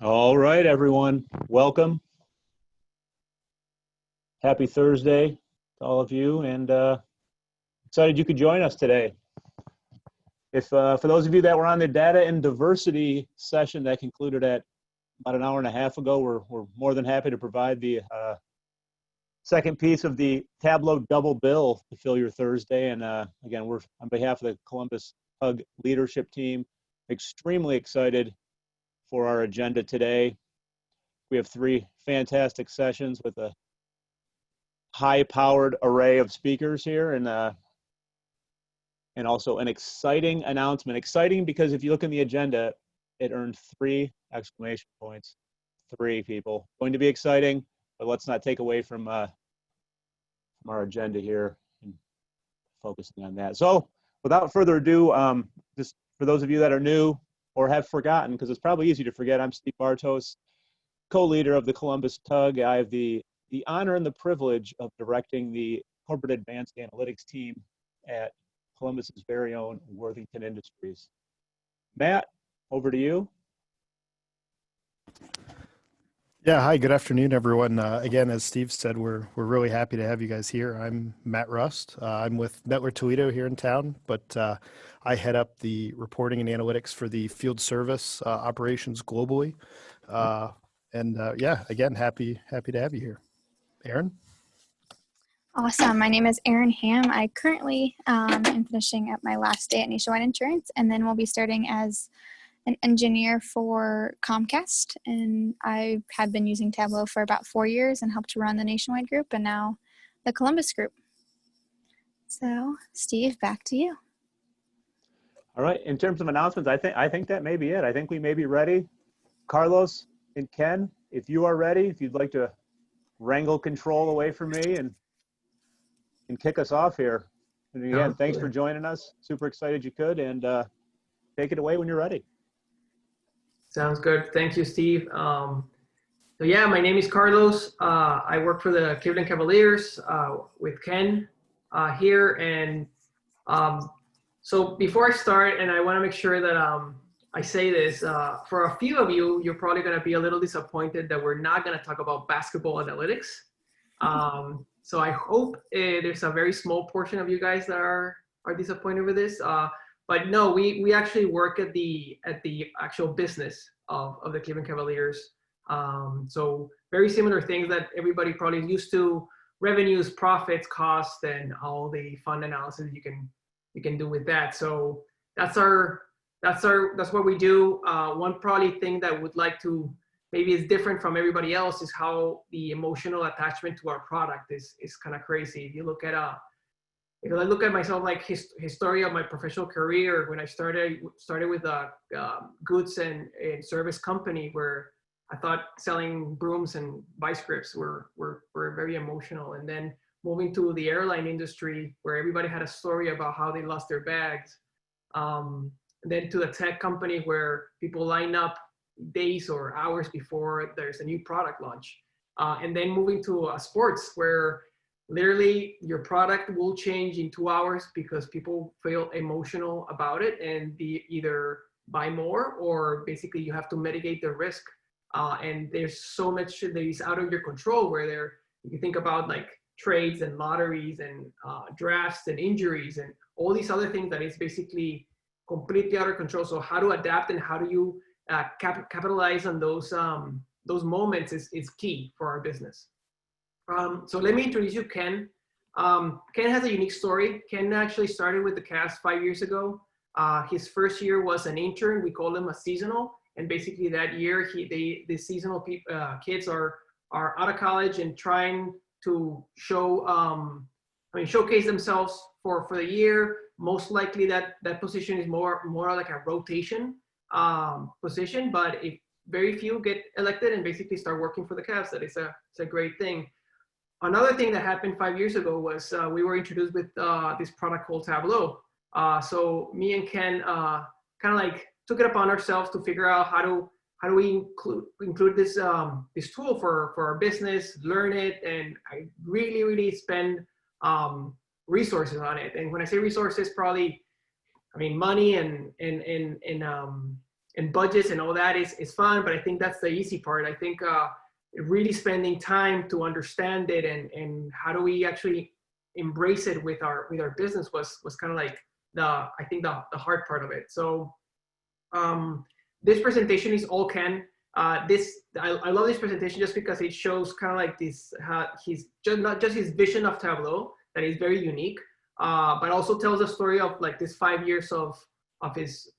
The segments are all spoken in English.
All right, everyone. Welcome. Happy Thursday to all of you, and excited you could join us today. If for those of you that were on the data and diversity session that concluded at about an hour and a half ago, we're more than happy to provide the second piece of the Tableau double bill to fill your Thursday. And again, we're on behalf of the Columbus Hug leadership team, extremely excited for our agenda today. We have three fantastic sessions with a high-powered array of speakers here, and also an exciting announcement. Exciting because if you look in the agenda, it earned 3 exclamation points. 3 people. Going to be exciting, but let's not take away from our agenda here and focusing on that. So without further ado, just for those of you that are new or have forgotten, because it's probably easy to forget, I'm Steve Bartos, co-leader of the Columbus Tug. I have the honor and the privilege of directing the corporate advanced analytics team at Columbus's very own Worthington Industries. Matt, over to you. Yeah, hi, good afternoon, everyone. Again, as Steve said, we're really happy to have you guys here. I'm Matt Rust. I'm with Mettler Toledo here in town, but I head up the reporting and analytics for the field service operations globally. Yeah, again, happy to have you here. Erin? Awesome. My name is Erin Ham. I currently am finishing up my last day at Nationwide Insurance, and then we'll be starting as an engineer for Comcast. And I have been using Tableau for about 4 years and helped run the Nationwide group and now the Columbus group. So, Steve, back to you. All right. In terms of announcements, I think that may be it. I think we may be ready. Carlos and Ken, if you are ready, if you'd like to wrangle control away from me and kick us off here. And again, thanks for joining us. Super excited you could, and take it away when you're ready. Sounds good. Thank you, Steve. So yeah, my name is Carlos. I work for the Cleveland Cavaliers with Ken here. And so before I start, and I want to make sure that I say this, for a few of you, you're probably going to be a little disappointed that we're not going to talk about basketball analytics. So I hope there's a very small portion of you guys that are disappointed with this. But no, we actually work at the actual business of the Cleveland Cavaliers. So very similar things that everybody probably is used to: revenues, profits, costs, and all the fun analysis you can do with that. So that's what we do. One probably thing that would like to maybe is different from everybody else is how the emotional attachment to our product is kind of crazy. If you look at if I look at myself, like history of my professional career, when I started with a goods and service company where I thought selling brooms and vice grips were very emotional. And then moving to the airline industry where everybody had a story about how they lost their bags. And then to the tech company where people line up days or hours before there's a new product launch. And then moving to sports where literally your product will change in 2 hours because people feel emotional about it and they either buy more or basically you have to mitigate the risk. And there's so much that is out of your control where you think about like trades and lotteries and drafts and injuries and all these other things that is basically completely out of control. So how to adapt and how do you capitalize on those moments is key for our business. So let me introduce you Ken. Ken has a unique story. Ken actually started with the Cavs 5 years ago. His first year was an intern. We call him a seasonal. And basically that year, the seasonal kids are out of college and trying to showcase themselves for the year. Most likely that position is more like a rotation position, but if very few get elected and basically start working for the Cavs, it's a great thing. Another thing that happened 5 years ago was we were introduced with this product called Tableau. So me and Ken kind of like took it upon ourselves to figure out how do we include this this tool for our business, learn it, and I really spend resources on it. And when I say resources, probably I mean money and and budgets and all that is fun, but I think that's the easy part. I think really spending time to understand it and how do we actually embrace it with our business was kind of like I think the hard part of it. So this presentation is all Ken. I love this presentation just because it shows kind of like this, he's just not just his vision of Tableau that is very unique, but also tells a story of like this 5 years of his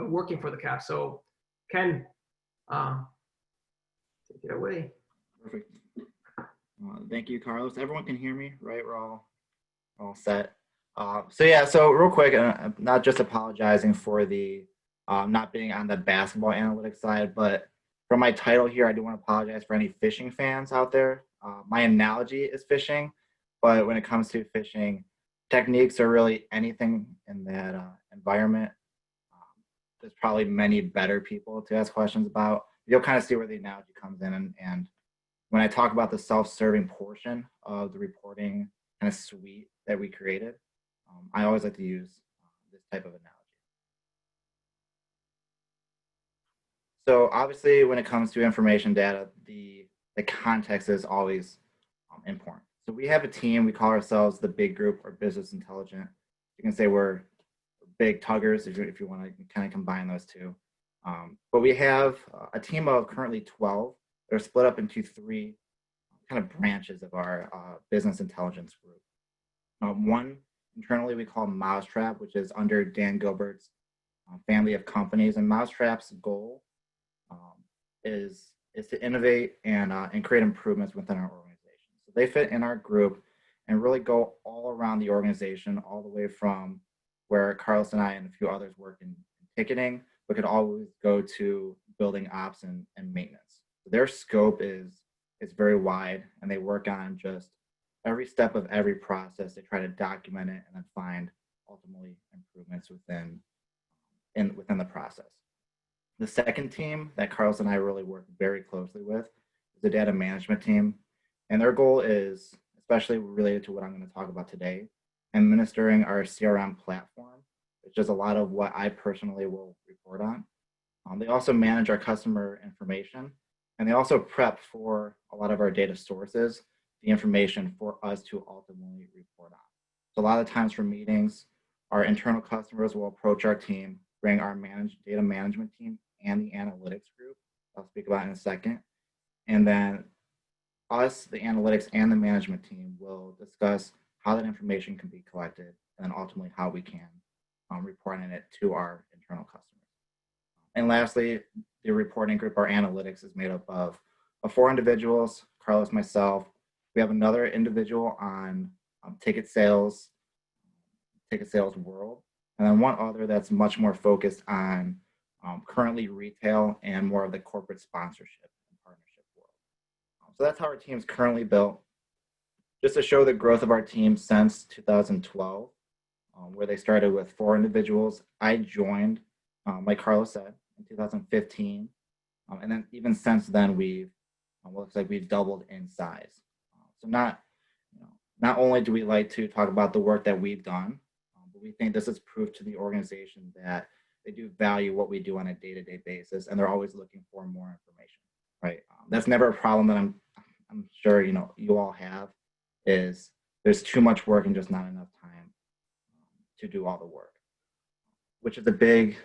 working for the Cavs. So Ken, take it away. Perfect. Thank you, Carlos. Everyone can hear me, right? We're all set. So real quick, I'm not just apologizing for the not being on the basketball analytics side, but for my title here, I do want to apologize for any fishing fans out there. My analogy is fishing, but when it comes to fishing, techniques are really anything in that environment. There's probably many better people to ask questions about. You'll kind of see where the analogy comes in. And when I talk about the self-serving portion of the reporting kind of suite that we created, I always like to use this type of analogy. So obviously, when it comes to information data, the context is always important. So we have a team, we call ourselves the big group or business intelligent. You can say we're big tuggers if you want to kind of combine those two. But we have a team of currently 12. They're split up into 3 kind of branches of our business intelligence group. One internally we call Mousetrap, which is under Dan Gilbert's family of companies. And Mousetrap's goal is to innovate and create improvements within our organization. So they fit in our group and really go all around the organization, all the way from where Carlos and I and a few others work in ticketing, but could always go to building ops and maintenance. Their scope is very wide, and they work on just every step of every process. They try to document it and then find ultimately improvements within the process. The second team that Carlos and I really work very closely with is the data management team. And their goal is, especially related to what I'm going to talk about today, administering our CRM platform, which is a lot of what I personally will report on. They also manage our customer information, and they also prep for a lot of our data sources, the information for us to ultimately report on. So a lot of times for meetings, our internal customers will approach our team, bring our data management team and the analytics group, I'll speak about in a second. And then us, the analytics and the management team, will discuss how that information can be collected and then ultimately how we can report on it to our internal customers. And lastly, the reporting group, our analytics, is made up of 4 individuals, Carlos, myself. We have another individual on ticket sales world, and then one other that's much more focused on currently retail and more of the corporate sponsorship and partnership world. So that's how our team's currently built. Just to show the growth of our team since 2012, where they started with 4 individuals. I joined, like Carlos said, in 2015. And then even since then, looks like we've doubled in size. So not only do we like to talk about the work that we've done, but we think this is proof to the organization that they do value what we do on a day-to-day basis, and they're always looking for more information, right? That's never a problem that I'm sure you all have, is there's too much work and just not enough time to do all the work, which is a big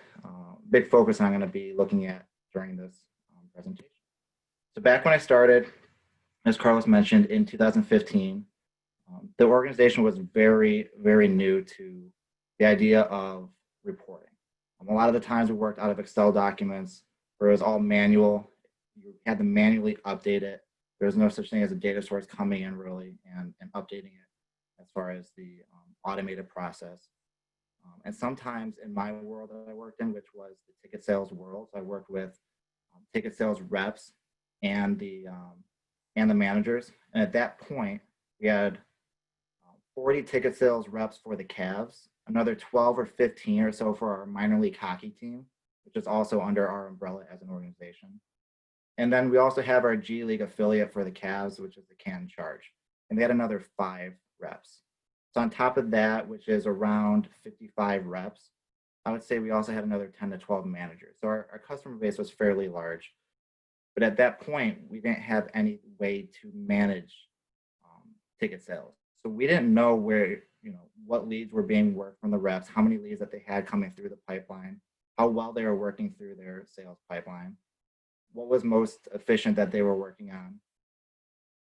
focus I'm going to be looking at during this presentation. So back when I started, as Carlos mentioned, in 2015, the organization was very, very new to the idea of reporting. A lot of the times we worked out of Excel documents where it was all manual. You had to manually update it. There was no such thing as a data source coming in really and updating it as far as the automated process. And sometimes in my world that I worked in, which was the ticket sales world, so I worked with ticket sales reps and the managers. And at that point, we had 40 ticket sales reps for the Cavs, another 12 or 15 or so for our minor league hockey team, which is also under our umbrella as an organization. And then we also have our G League affiliate for the Cavs, which is the Canton Charge. And they had another 5 reps. So on top of that, which is around 55 reps, I would say we also had another 10 to 12 managers. So our customer base was fairly large. But at that point, we didn't have any way to manage ticket sales. So we didn't know where, what leads were being worked from the reps, how many leads that they had coming through the pipeline, how well they were working through their sales pipeline, what was most efficient that they were working on.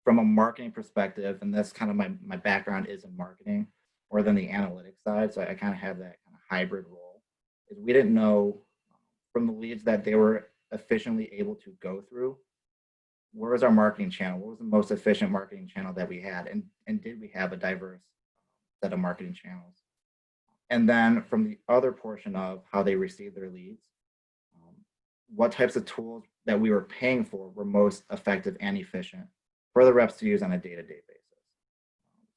From a marketing perspective, and that's kind of my background is in marketing more than the analytics side, so I kind of have that kind of hybrid role, is we didn't know from the leads that they were efficiently able to go through, where was our marketing channel? What was the most efficient marketing channel that we had? And did we have a diverse set of marketing channels? And then from the other portion of how they received their leads, what types of tools that we were paying for were most effective and efficient for the reps to use on a day-to-day basis.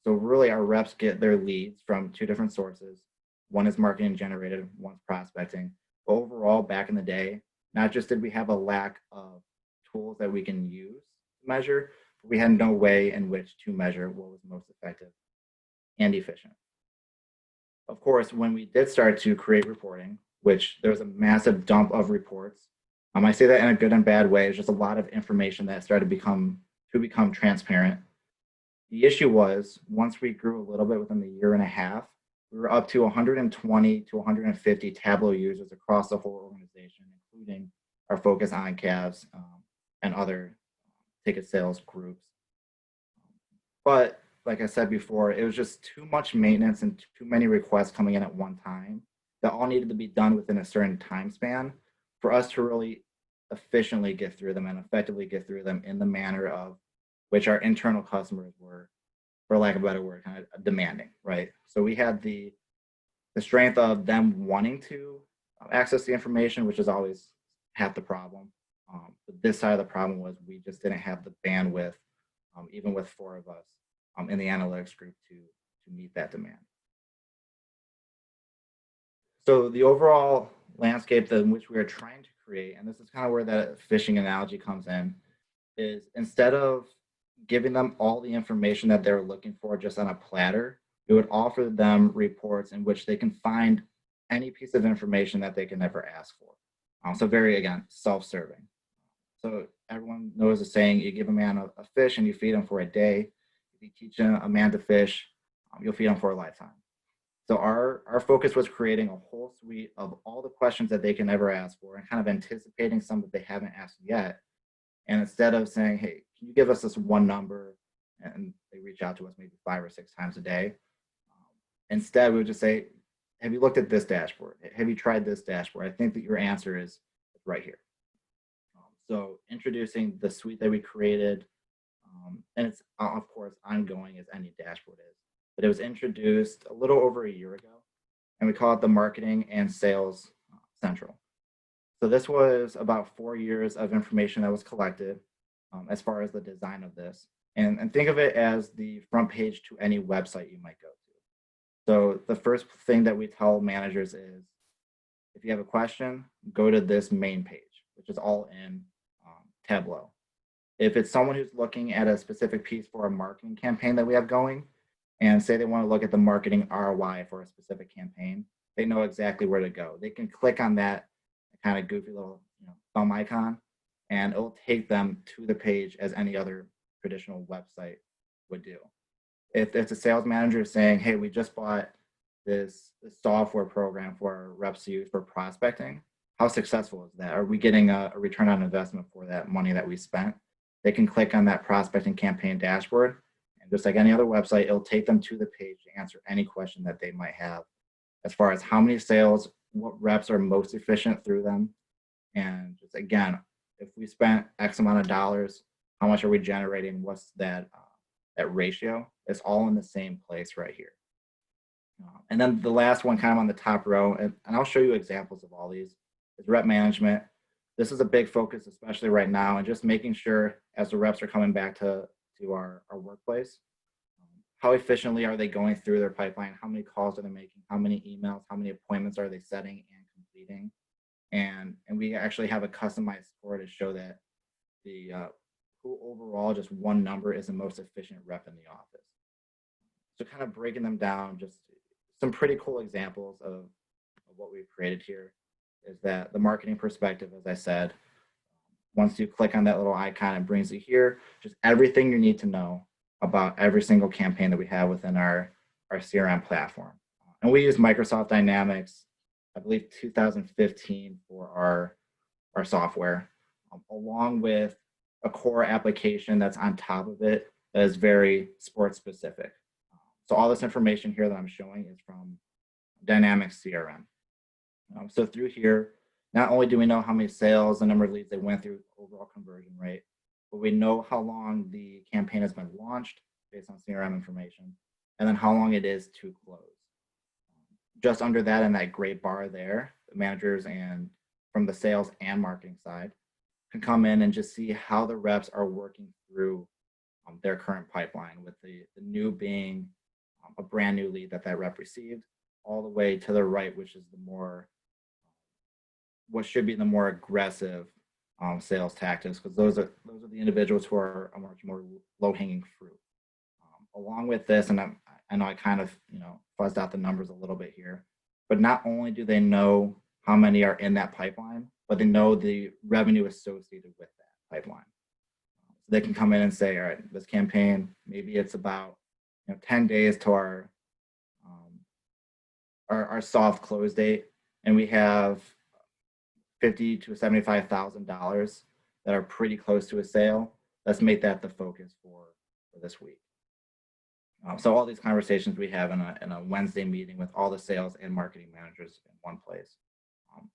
So really our reps get their leads from two different sources. One is marketing generated, one's prospecting. Overall, back in the day, not just did we have a lack of tools that we can use to measure, but we had no way in which to measure what was most effective and efficient. Of course, when we did start to create reporting, which there was a massive dump of reports, I say that in a good and bad way. It's just a lot of information that started to become transparent. The issue was, once we grew a little bit within the year and a half, we were up to 120 to 150 Tableau users across the whole organization, including our focus on Cavs and other ticket sales groups. But like I said before, it was just too much maintenance and too many requests coming in at one time that all needed to be done within a certain time span for us to really efficiently get through them and effectively get through them in the manner of which our internal customers were, for lack of a better word, kind of demanding, right? So we had the strength of them wanting to access the information, which is always half the problem. But this side of the problem was we just didn't have the bandwidth, even with 4 of us in the analytics group to meet that demand. So the overall landscape in which we are trying to create, and this is kind of where that fishing analogy comes in, is instead of giving them all the information that they're looking for just on a platter, we would offer them reports in which they can find any piece of information that they can ever ask for. So very, again, self-serving. So everyone knows the saying, you give a man a fish and you feed him for a day. If you teach a man to fish, you'll feed him for a lifetime. So our focus was creating a whole suite of all the questions that they can ever ask for and kind of anticipating some that they haven't asked yet. And instead of saying, hey, can you give us this one number? And they reach out to us maybe 5 or 6 times a day. Instead, we would just say, have you looked at this dashboard? Have you tried this dashboard? I think that your answer is right here. So introducing the suite that we created, and it's of course ongoing as any dashboard is, but it was introduced a little over a year ago, and we call it the Marketing and Sales Central. So this was about 4 years of information that was collected as far as the design of this. And think of it as the front page to any website you might go to. So the first thing that we tell managers is, if you have a question, go to this main page, which is all in Tableau. If it's someone who's looking at a specific piece for a marketing campaign that we have going, and say they want to look at the marketing ROI for a specific campaign, they know exactly where to go. They can click on that kind of goofy little thumb icon, and it will take them to the page as any other traditional website would do. If it's a sales manager saying, hey, we just bought this software program for our reps to use for prospecting, how successful is that? Are we getting a return on investment for that money that we spent? They can click on that prospecting campaign dashboard, and just like any other website, it'll take them to the page to answer any question that they might have as far as how many sales, what reps are most efficient through them. And just again, if we spent X amount of dollars, how much are we generating? What's that ratio? It's all in the same place right here. And then the last one kind of on the top row, and I'll show you examples of all these, is rep management. This is a big focus, especially right now, and just making sure as the reps are coming back to our workplace, how efficiently are they going through their pipeline? How many calls are they making? How many emails? How many appointments are they setting and completing? And we actually have a customized score to show that who overall, just one number is the most efficient rep in the office. So kind of breaking them down, just some pretty cool examples of what we've created here is that the marketing perspective, as I said, once you click on that little icon, it brings you here, just everything you need to know about every single campaign that we have within our CRM platform. And we use Microsoft Dynamics, I believe 2015 for our software, along with a core application that's on top of it that is very sports specific. So all this information here that I'm showing is from Dynamics CRM. So through here, not only do we know how many sales, the number of leads they went through, overall conversion rate, but we know how long the campaign has been launched based on CRM information, and then how long it is to close. Just under that, in that gray bar there, the managers and from the sales and marketing side can come in and just see how the reps are working through their current pipeline, with the new being a brand new lead that rep received, all the way to the right, which is the more, what should be the more aggressive sales tactics, because those are the individuals who are much more low-hanging fruit. Along with this, and I know I kind of fuzzed out the numbers a little bit here, but not only do they know how many are in that pipeline, but they know the revenue associated with that pipeline. So they can come in and say, all right, this campaign, maybe it's about 10 days to our soft close date, and we have $50,000 to $75,000 that are pretty close to a sale. Let's make that the focus for this week. So all these conversations we have in a Wednesday meeting with all the sales and marketing managers in one place.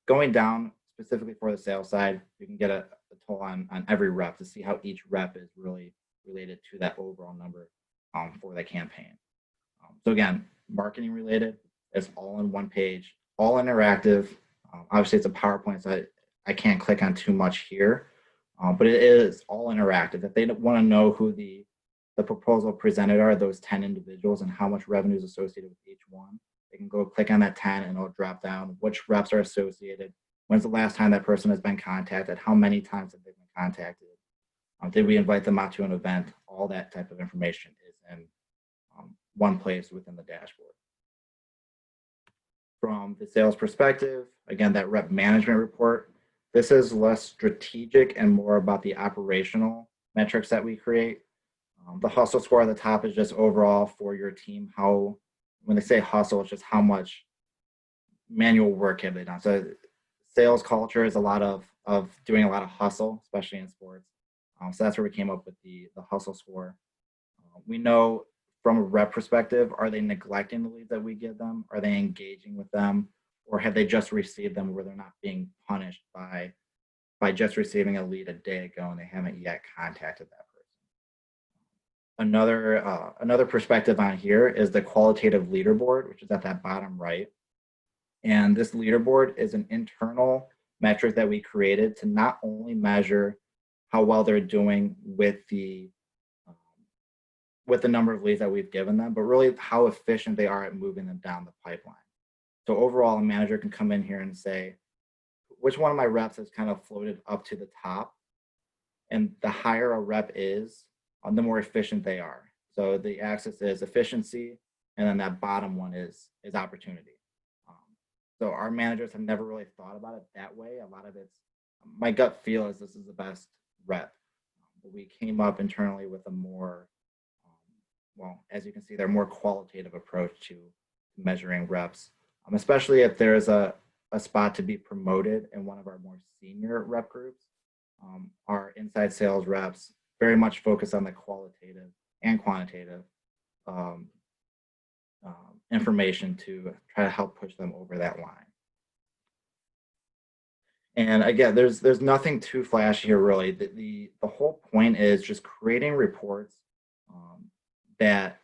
Going down specifically for the sales side, you can get a toll on every rep to see how each rep is really related to that overall number for the campaign. So again, marketing related, it's all in one page, all interactive. Obviously, it's a PowerPoint, so I can't click on too much here, but it is all interactive. If they want to know who the proposal presented are, those 10 individuals, and how much revenue is associated with each one, they can go click on that 10 and it'll drop down which reps are associated, when's the last time that person has been contacted, how many times have they been contacted, did we invite them out to an event. All that type of information is in one place within the dashboard. From the sales perspective, again, that rep management report, this is less strategic and more about the operational metrics that we create. The hustle score at the top is just overall for your team. How, when they say hustle, it's just how much manual work have they done. So sales culture is a lot of doing a lot of hustle, especially in sports. So that's where we came up with the hustle score. We know from a rep perspective, are they neglecting the leads that we give them? Are they engaging with them? Or have they just received them where they're not being punished by just receiving a lead a day ago and they haven't yet contacted that person? Another perspective on here is the qualitative leaderboard, which is at that bottom right. And this leaderboard is an internal metric that we created to not only measure how well they're doing with the number of leads that we've given them, but really how efficient they are at moving them down the pipeline. So overall, a manager can come in here and say, which one of my reps has kind of floated up to the top? And the higher a rep is, the more efficient they are. So the axis is efficiency, and then that bottom one is opportunity. So our managers have never really thought about it that way. A lot of it's, my gut feel is this is the best rep. But we came up internally with a more, well, as you can see, they're more qualitative approach to measuring reps, especially if there's a spot to be promoted in one of our more senior rep groups. Our inside sales reps very much focus on the qualitative and quantitative information to try to help push them over that line. And again, there's nothing too flashy here, really. The whole point is just creating reports that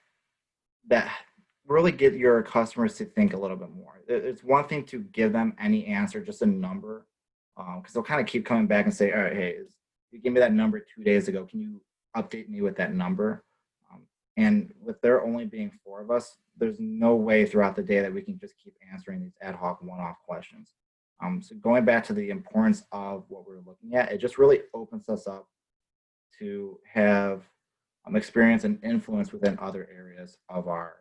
really get your customers to think a little bit more. It's one thing to give them any answer, just a number, because they'll kind of keep coming back and say, all right, hey, you gave me that number 2 days ago. Can you update me with that number? And with there only being 4 of us, there's no way throughout the day that we can just keep answering these ad hoc one-off questions. So going back to the importance of what we're looking at, it just really opens us up to have experience and influence within other areas of our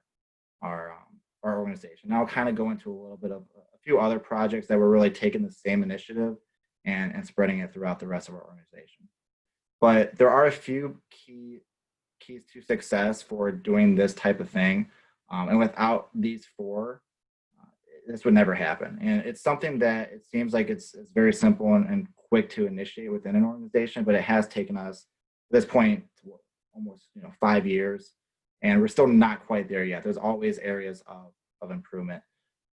organization. Now I'll kind of go into a little bit of a few other projects that were really taking the same initiative and spreading it throughout the rest of our organization. But there are a few keys to success for doing this type of thing. And without these four, this would never happen. And it's something that it seems like it's very simple and quick to initiate within an organization, but it has taken us at this point almost 5 years, and we're still not quite there yet. There's always areas of improvement.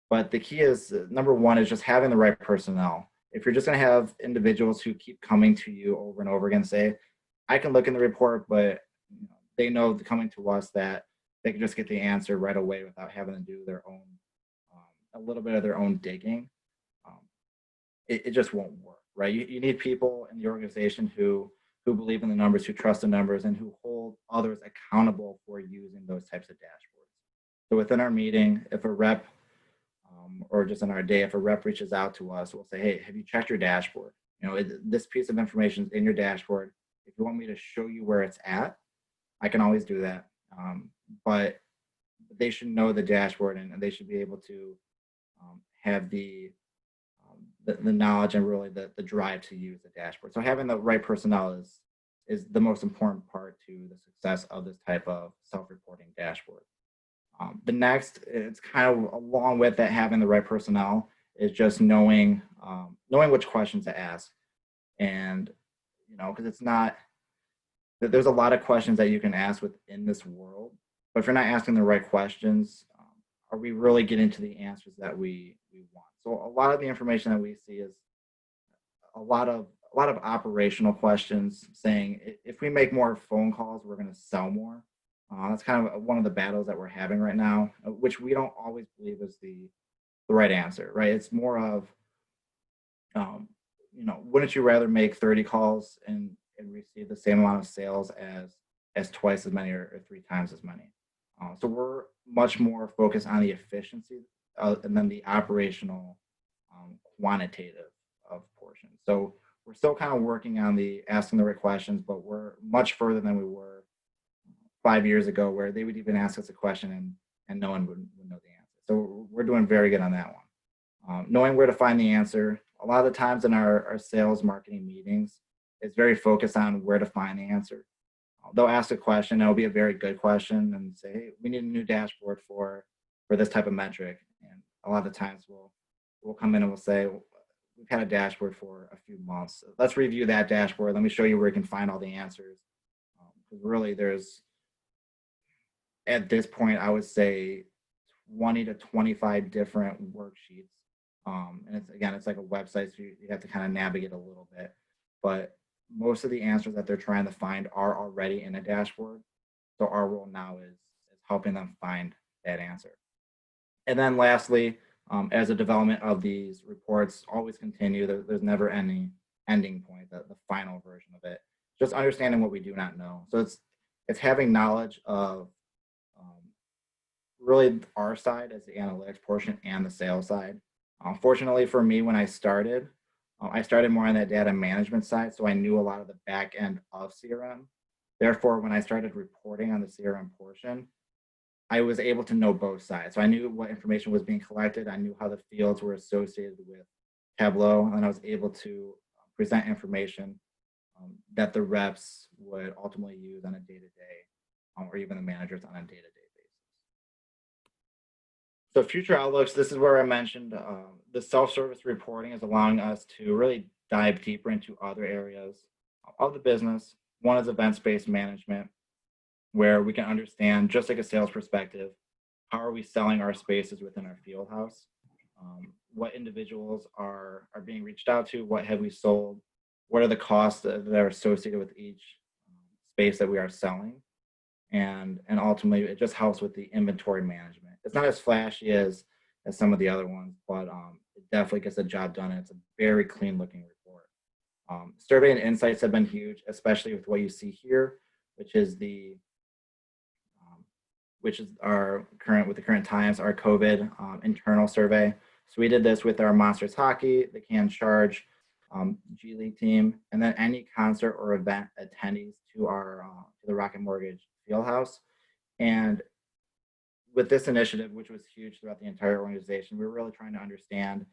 But the key is, number one, is just having the right personnel. If you're just going to have individuals who keep coming to you over and over again, say, I can look in the report, but they know coming to us that they can just get the answer right away without having to do their own, a little bit of their own digging. It just won't work, right? You need people in the organization who believe in the numbers, who trust the numbers, and who hold others accountable for using those types of dashboards. So within our meeting, if a rep, or just in our day, if a rep reaches out to us, we'll say, hey, have you checked your dashboard? This piece of information is in your dashboard. If you want me to show you where it's at, I can always do that. But they should know the dashboard, and they should be able to have the knowledge and really the drive to use the dashboard. So having the right personnel is the most important part to the success of this type of self-reporting dashboard. The next, it's kind of along with that, having the right personnel, is just knowing which questions to ask. And because it's not, there's a lot of questions that you can ask within this world, but if you're not asking the right questions, are we really getting to the answers that we want? So a lot of the information that we see is a lot of operational questions, saying if we make more phone calls, we're going to sell more. That's kind of one of the battles that we're having right now, which we don't always believe is the right answer, right? It's more of, wouldn't you rather make 30 calls and receive the same amount of sales as twice as many or 3 times as many? So we're much more focused on the efficiency and then the operational quantitative of portion. So we're still kind of working on the asking the right questions, but we're much further than we were 5 years ago, where they would even ask us a question and no one would know the answer. So we're doing very good on that one. Knowing where to find the answer. A lot of the times in our sales marketing meetings, it's very focused on where to find the answer. They'll ask a question, it'll be a very good question, and say, hey, we need a new dashboard for this type of metric. And a lot of the times we'll come in and we'll say, we've had a dashboard for a few months. Let's review that dashboard. Let me show you where you can find all the answers. Because really there's, at this point, I would say 20 to 25 different worksheets. And it's like a website, so you have to kind of navigate a little bit. But most of the answers that they're trying to find are already in a dashboard. So our role now is helping them find that answer. And then lastly, as the development of these reports always continue, there's never any ending point, the final version of it. Just understanding what we do not know. So it's having knowledge of really our side as the analytics portion and the sales side. Fortunately for me, when I started more on that data management side, so I knew a lot of the back end of CRM. Therefore, when I started reporting on the CRM portion, I was able to know both sides. So I knew what information was being collected. I knew how the fields were associated with Tableau, and I was able to present information that the reps would ultimately use on a day-to-day, or even the managers on a day-to-day basis. So future outlooks, this is where I mentioned the self-service reporting is allowing us to really dive deeper into other areas of the business. One is events-based management, where we can understand, just like a sales perspective, how are we selling our spaces within our field house? What individuals are being reached out to? What have we sold? What are the costs that are associated with each space that we are selling? And ultimately, it just helps with the inventory management. It's not as flashy as some of the other ones, but it definitely gets the job done, and it's a very clean looking report. Survey and insights have been huge, especially with what you see here, which is our current times, our COVID internal survey. So we did this with our Monsters Hockey, the Can Charge, G League team, and then any concert or event attendees to the Rocket Mortgage Fieldhouse. And with this initiative, which was huge throughout the entire organization, we were really trying to understand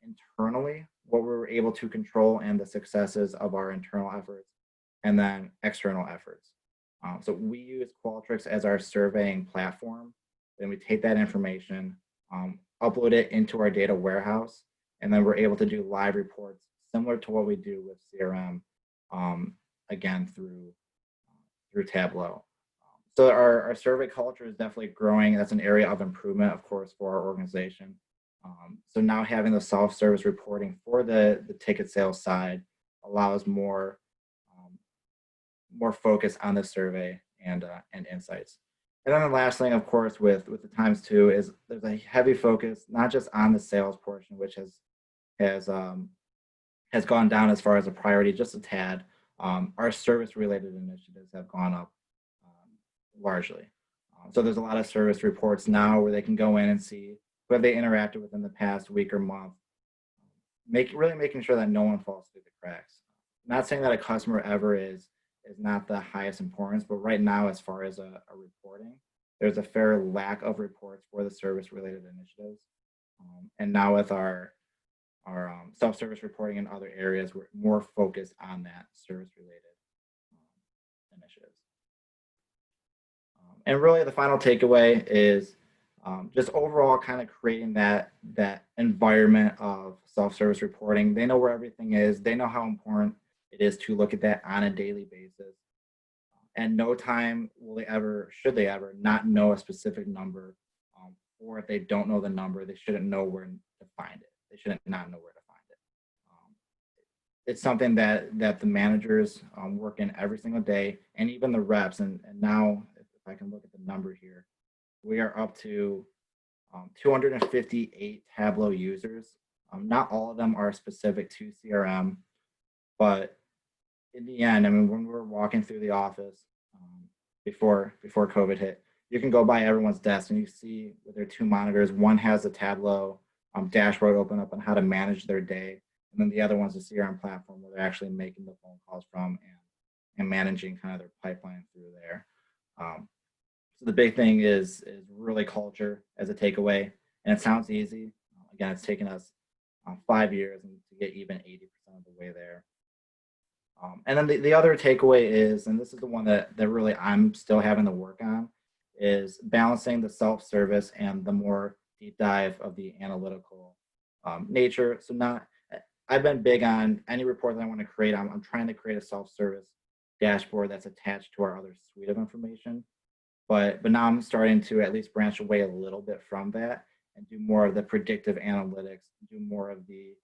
internally what we were able to control and the successes of our internal efforts and then external efforts. So we use Qualtrics as our surveying platform. Then we take that information, upload it into our data warehouse, and then we're able to do live reports similar to what we do with CRM, again, through Tableau. So our survey culture is definitely growing. That's an area of improvement, of course, for our organization. So now having the self-service reporting for the ticket sales side allows more focus on the survey and insights. And then the last thing, of course, with the times too, is there's a heavy focus not just on the sales portion, which has gone down as far as a priority, just a tad. Our service-related initiatives have gone up largely. So there's a lot of service reports now where they can go in and see who have they interacted with in the past week or month, really making sure that no one falls through the cracks. Not saying that a customer ever is not the highest importance, but right now, as far as a reporting, there's a fair lack of reports for the service-related initiatives. And now with our self-service reporting in other areas, we're more focused on that service-related initiatives. And really, the final takeaway is just overall kind of creating that environment of self-service reporting. They know where everything is. They know how important it is to look at that on a daily basis. And no time should they ever not know a specific number, or if they don't know the number, they shouldn't know where to find it. They shouldn't not know where to find it. It's something that the managers work in every single day, and even the reps. And now, if I can look at the number here, we are up to 258 Tableau users. Not all of them are specific to CRM, but in the end, I mean, when we're walking through the office before COVID hit, you can go by everyone's desk and you see with their two monitors, one has a Tableau dashboard open up on how to manage their day, and then the other one's a CRM platform where they're actually making the phone calls from and managing kind of their pipeline through there. So the big thing is really culture as a takeaway, and it sounds easy. Again, it's taken us 5 years and to get even 80% of the way there. And then the other takeaway is, and this is the one that really I'm still having to work on, is balancing the self-service and the more deep dive of the analytical nature. So I've been big on any report that I want to create. I'm trying to create a self-service dashboard that's attached to our other suite of information. But now I'm starting to at least branch away a little bit from that and do more of the predictive analytics, do more of the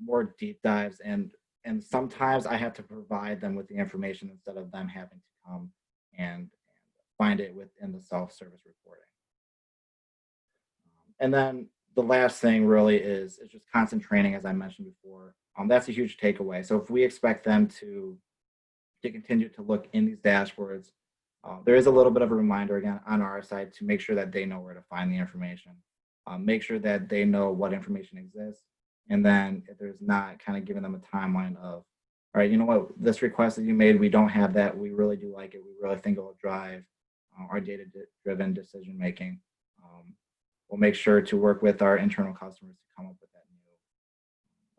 more deep dives, and sometimes I have to provide them with the information instead of them having to come and find it within the self-service reporting. And then the last thing really is just constant training, as I mentioned before. That's a huge takeaway. So if we expect them to continue to look in these dashboards, there is a little bit of a reminder again on our side to make sure that they know where to find the information, make sure that they know what information exists. And then if there's not, kind of giving them a timeline of, all right, you know what, this request that you made, we don't have that. We really do like it. We really think it will drive our data-driven decision-making. We'll make sure to work with our internal customers to come up with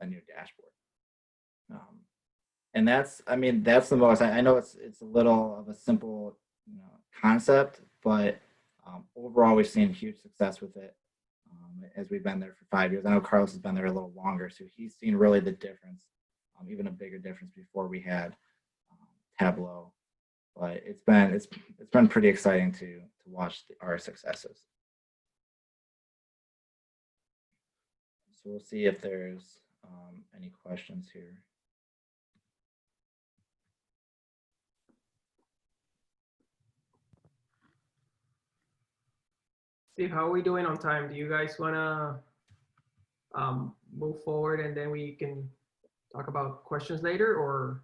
a new dashboard. And that's the most, I know it's a little of a simple concept, but overall we've seen huge success with it. As we've been there for 5 years. I know Carlos has been there a little longer, so he's seen really the difference, even a bigger difference before we had Tableau. But it's been pretty exciting to watch our successes. So we'll see if there's any questions here. Steve, how are we doing on time? Do you guys want to move forward and then we can talk about questions later, or?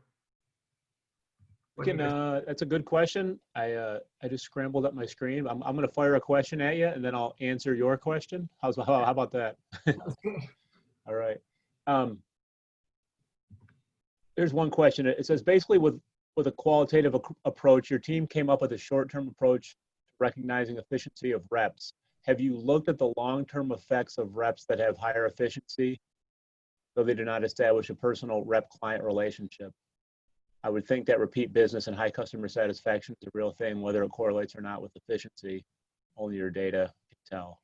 That's a good question. I just scrambled up my screen. I'm going to fire a question at you, and then I'll answer your question. How about that? All right. There's one question. It says basically with a qualitative approach, your team came up with a short-term approach to recognizing efficiency of reps. Have you looked at the long-term effects of reps that have higher efficiency, though they do not establish a personal rep-client relationship? I would think that repeat business and high customer satisfaction is a real thing, whether it correlates or not with efficiency. Only your data can tell.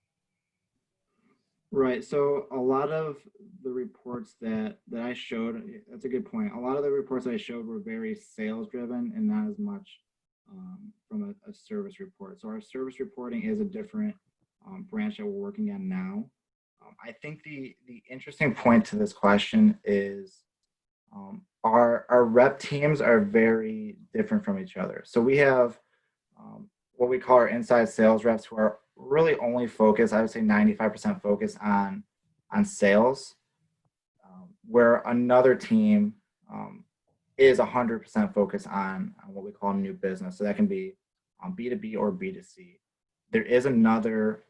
Right. So a lot of the reports that I showed, that's a good point. A lot of the reports I showed were very sales driven and not as much from a service report. So our service reporting is a different branch that we're working on now. I think the interesting point to this question is our rep teams are very different from each other. So we have what we call our inside sales reps who are really only focused, I would say 95% focused on sales, where another team is 100% focused on what we call new business. So that can be B2B or B2C. There is another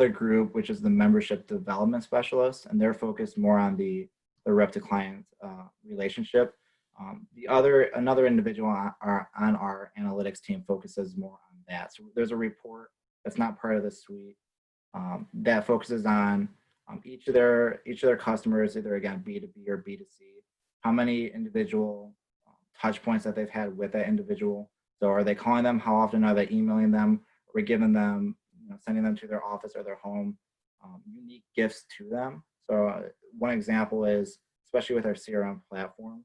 group, which is the membership development specialist, and they're focused more on the rep to client relationship. Another individual on our analytics team focuses more on that. So there's a report that's not part of the suite that focuses on each of their customers, either again B2B or B2C, how many individual touch points that they've had with that individual. So are they calling them? How often are they emailing them? Are we giving them, sending them to their office or their home, unique gifts to them? So one example is, especially with our CRM platform,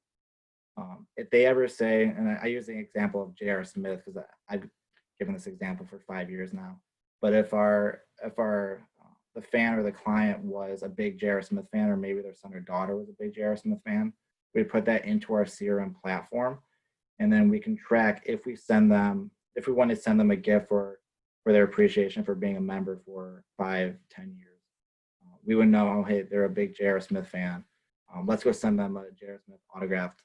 if they ever say, and I use the example of J.R. Smith because I've given this example for 5 years now, but if the fan or the client was a big J.R. Smith fan, or maybe their son or daughter was a big J.R. Smith fan, we put that into our CRM platform, and then we can track if we want to send them a gift for their appreciation for being a member for 5-10 years. We would know, oh, hey, they're a big J.R. Smith fan. Let's go send them a J.R. Smith autographed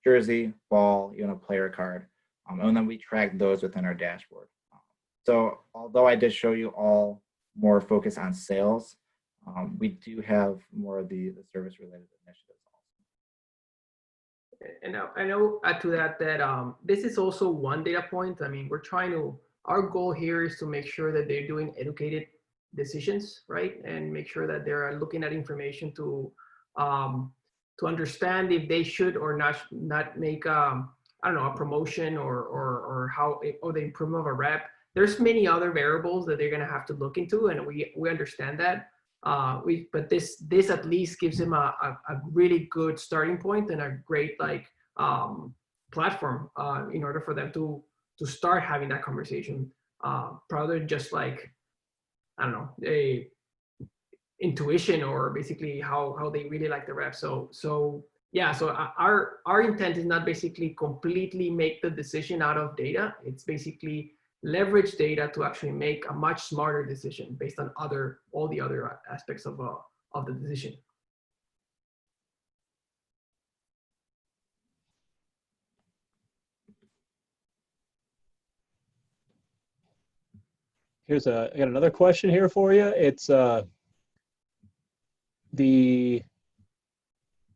jersey, ball, a player card. And then we track those within our dashboard. So although I did show you all more focus on sales, we do have more of the service related initiatives also. And I know add to that this is also one data point. I mean, our goal here is to make sure that they're doing educated decisions, right? And make sure that they're looking at information to understand if they should or not make a promotion or the improvement of a rep. There's many other variables that they're going to have to look into, and we understand that. But this at least gives them a really good starting point and a great platform in order for them to start having that conversation, rather than just a intuition or basically how they really like the rep. So our intent is not basically completely make the decision out of data. It's basically leverage data to actually make a much smarter decision based on all the other aspects of the decision. I got another question here for you. It's the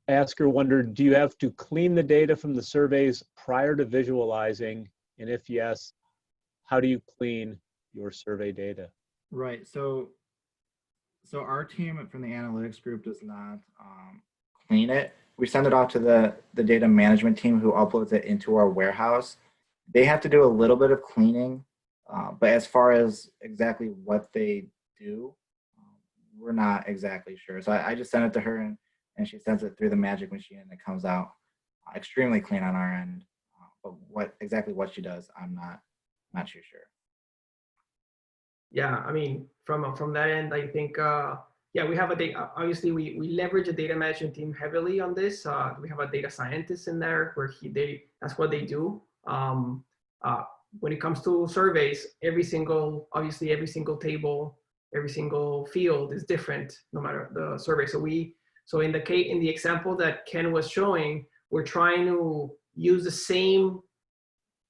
asker wondered, do you have to clean the data from the surveys prior to visualizing? And if yes, how do you clean your survey data? Right. So our team from the analytics group does not clean it. We send it off to the data management team who uploads it into our warehouse. They have to do a little bit of cleaning, but as far as exactly what they do, we're not exactly sure. So I just send it to her and she sends it through the magic machine and it comes out extremely clean on our end. But what she does, I'm not too sure. Yeah, I mean, from that end, I think, we have obviously we leverage a data management team heavily on this. We have a data scientist in there where that's what they do. When it comes to surveys, every single table, every single field is different no matter the survey. So in the example that Ken was showing, we're trying to use the same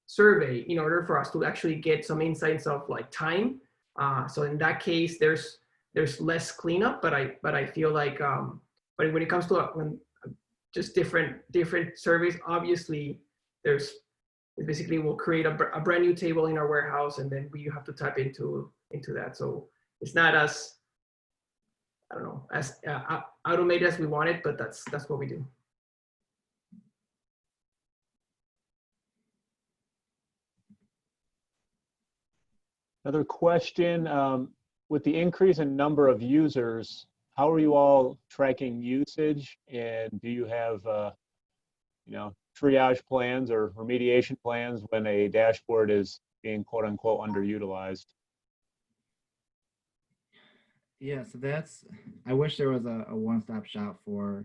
survey in order for us to actually get some insights of time. So in that case, there's less cleanup, but I feel like, but when it comes to just different surveys, obviously there's It basically will create a brand new table in our warehouse, and then we have to tap into that. So it's not as, I don't know, as automated as we want it, but that's what we do. Another question, with the increase in number of users, how are you all tracking usage? And do you have, triage plans or remediation plans when a dashboard is being quote unquote underutilized? Yeah, so I wish there was a one-stop shop for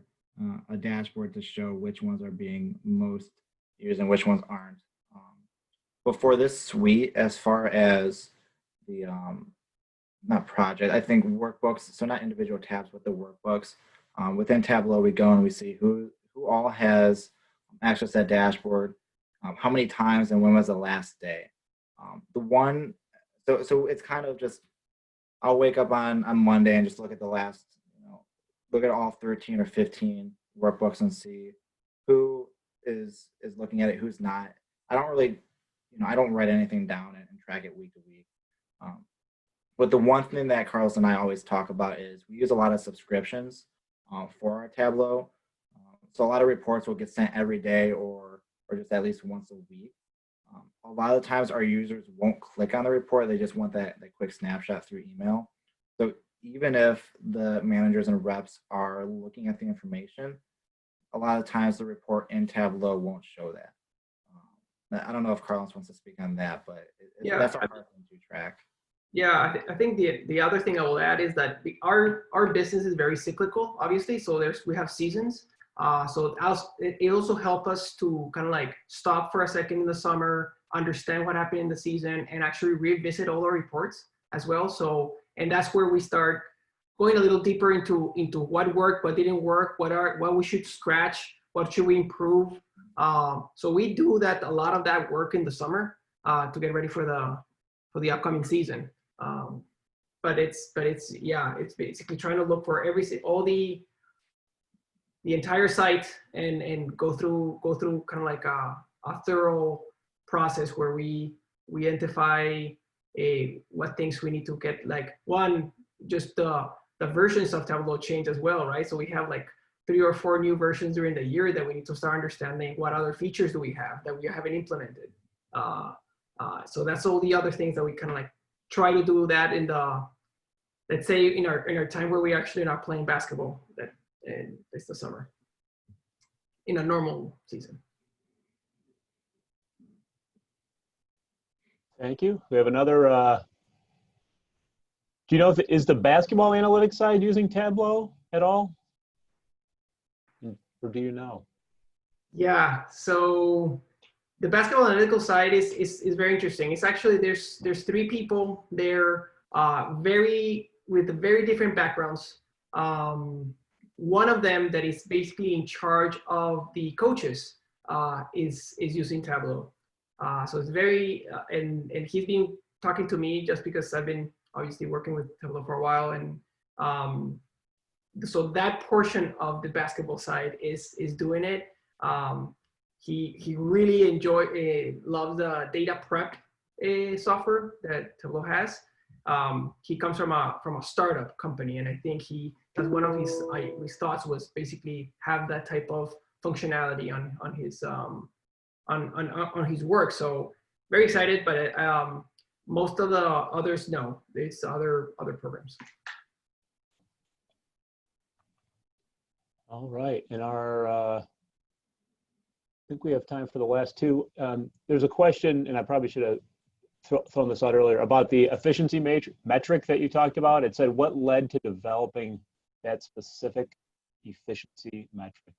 a dashboard to show which ones are being most used and which ones aren't. But for this suite, as far as the, not project, I think workbooks, so not individual tabs, but the workbooks. Within Tableau, we go and we see who all has access to that dashboard, how many times, and when was the last day. So it's kind of just, I'll wake up on Monday and just look at the last, look at all 13 or 15 workbooks and see who is looking at it, who's not. I don't really, I don't write anything down and track it week to week. But the one thing that Carlos and I always talk about is we use a lot of subscriptions for our Tableau. So a lot of reports will get sent every day or just at least once a week. A lot of the times our users won't click on the report. They just want that quick snapshot through email. So even if the managers and reps are looking at the information, a lot of times the report in Tableau won't show that. I don't know if Carlos wants to speak on that, but that's our hard thing to track. Yeah, I think the other thing I will add is that our business is very cyclical, obviously. So we have seasons. So it also helps us to kind of like stop for a second in the summer, understand what happened in the season, and actually revisit all our reports as well. So, and that's where we start going a little deeper into what worked, what didn't work, what we should scratch, what should we improve. So we do a lot of that work in the summer to get ready for the upcoming season. But it's basically trying to look for all the entire site and go through kind of like a thorough process where we identify what things we need to get, like one, just the versions of Tableau change as well, right? So we have like 3 or 4 new versions during the year that we need to start understanding what other features do we have that we haven't implemented. So that's all the other things that we kind of like try to do that in let's say in our time where we actually are not playing basketball, and it's the summer in a normal season. Thank you. We have another, do you know is the basketball analytics side using Tableau at all? Or do you know? Yeah, so the basketball analytical side is very interesting. It's actually, there's 3 people there, with very different backgrounds. One of them that is basically in charge of the coaches is using Tableau. So it's very, and he's been talking to me just because I've been obviously working with Tableau for a while. And so that portion of the basketball side is doing it. He really loves the data prep software that Tableau has. He comes from a startup company, and I think that's one of his thoughts was basically have that type of functionality on his work. So very excited, but most of the others, no, it's other programs. All right, and I think we have time for the last 2. There's a question, and I probably should have thrown this out earlier, about the efficiency metric that you talked about. It said, what led to developing that specific efficiency metric?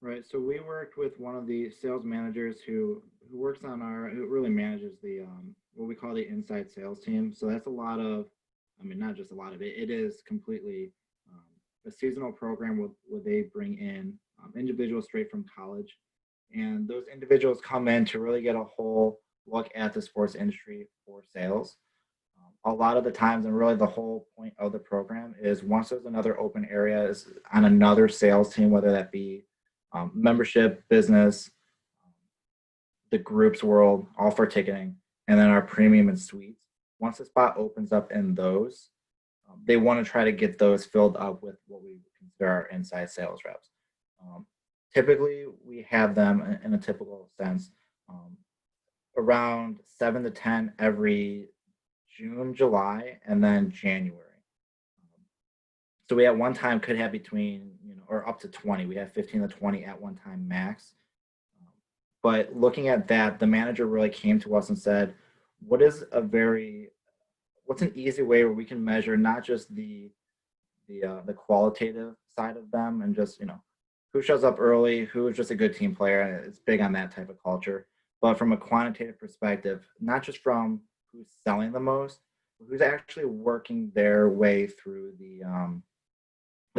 Right, so we worked with one of the sales managers who works on who really manages the, what we call the inside sales team. So that's a lot of, not just a lot of it, it is completely a seasonal program where they bring in individuals straight from college. And those individuals come in to really get a whole look at the sports industry for sales. A lot of the times, and really the whole point of the program is once there's another open area is on another sales team, whether that be membership, business, the groups world, all for ticketing, and then our premium and suites. Once the spot opens up in those, they want to try to get those filled up with what we consider our inside sales reps. Typically, we have them in a typical sense around 7 to 10 every June, July, and then January. So we at one time could have between, or up to 20. We have 15 to 20 at one time max. But looking at that, the manager really came to us and said, what's an easy way where we can measure not just the qualitative side of them and just, who shows up early, who is just a good team player, and it's big on that type of culture. But from a quantitative perspective, not just from who's selling the most, but who's actually working their way through the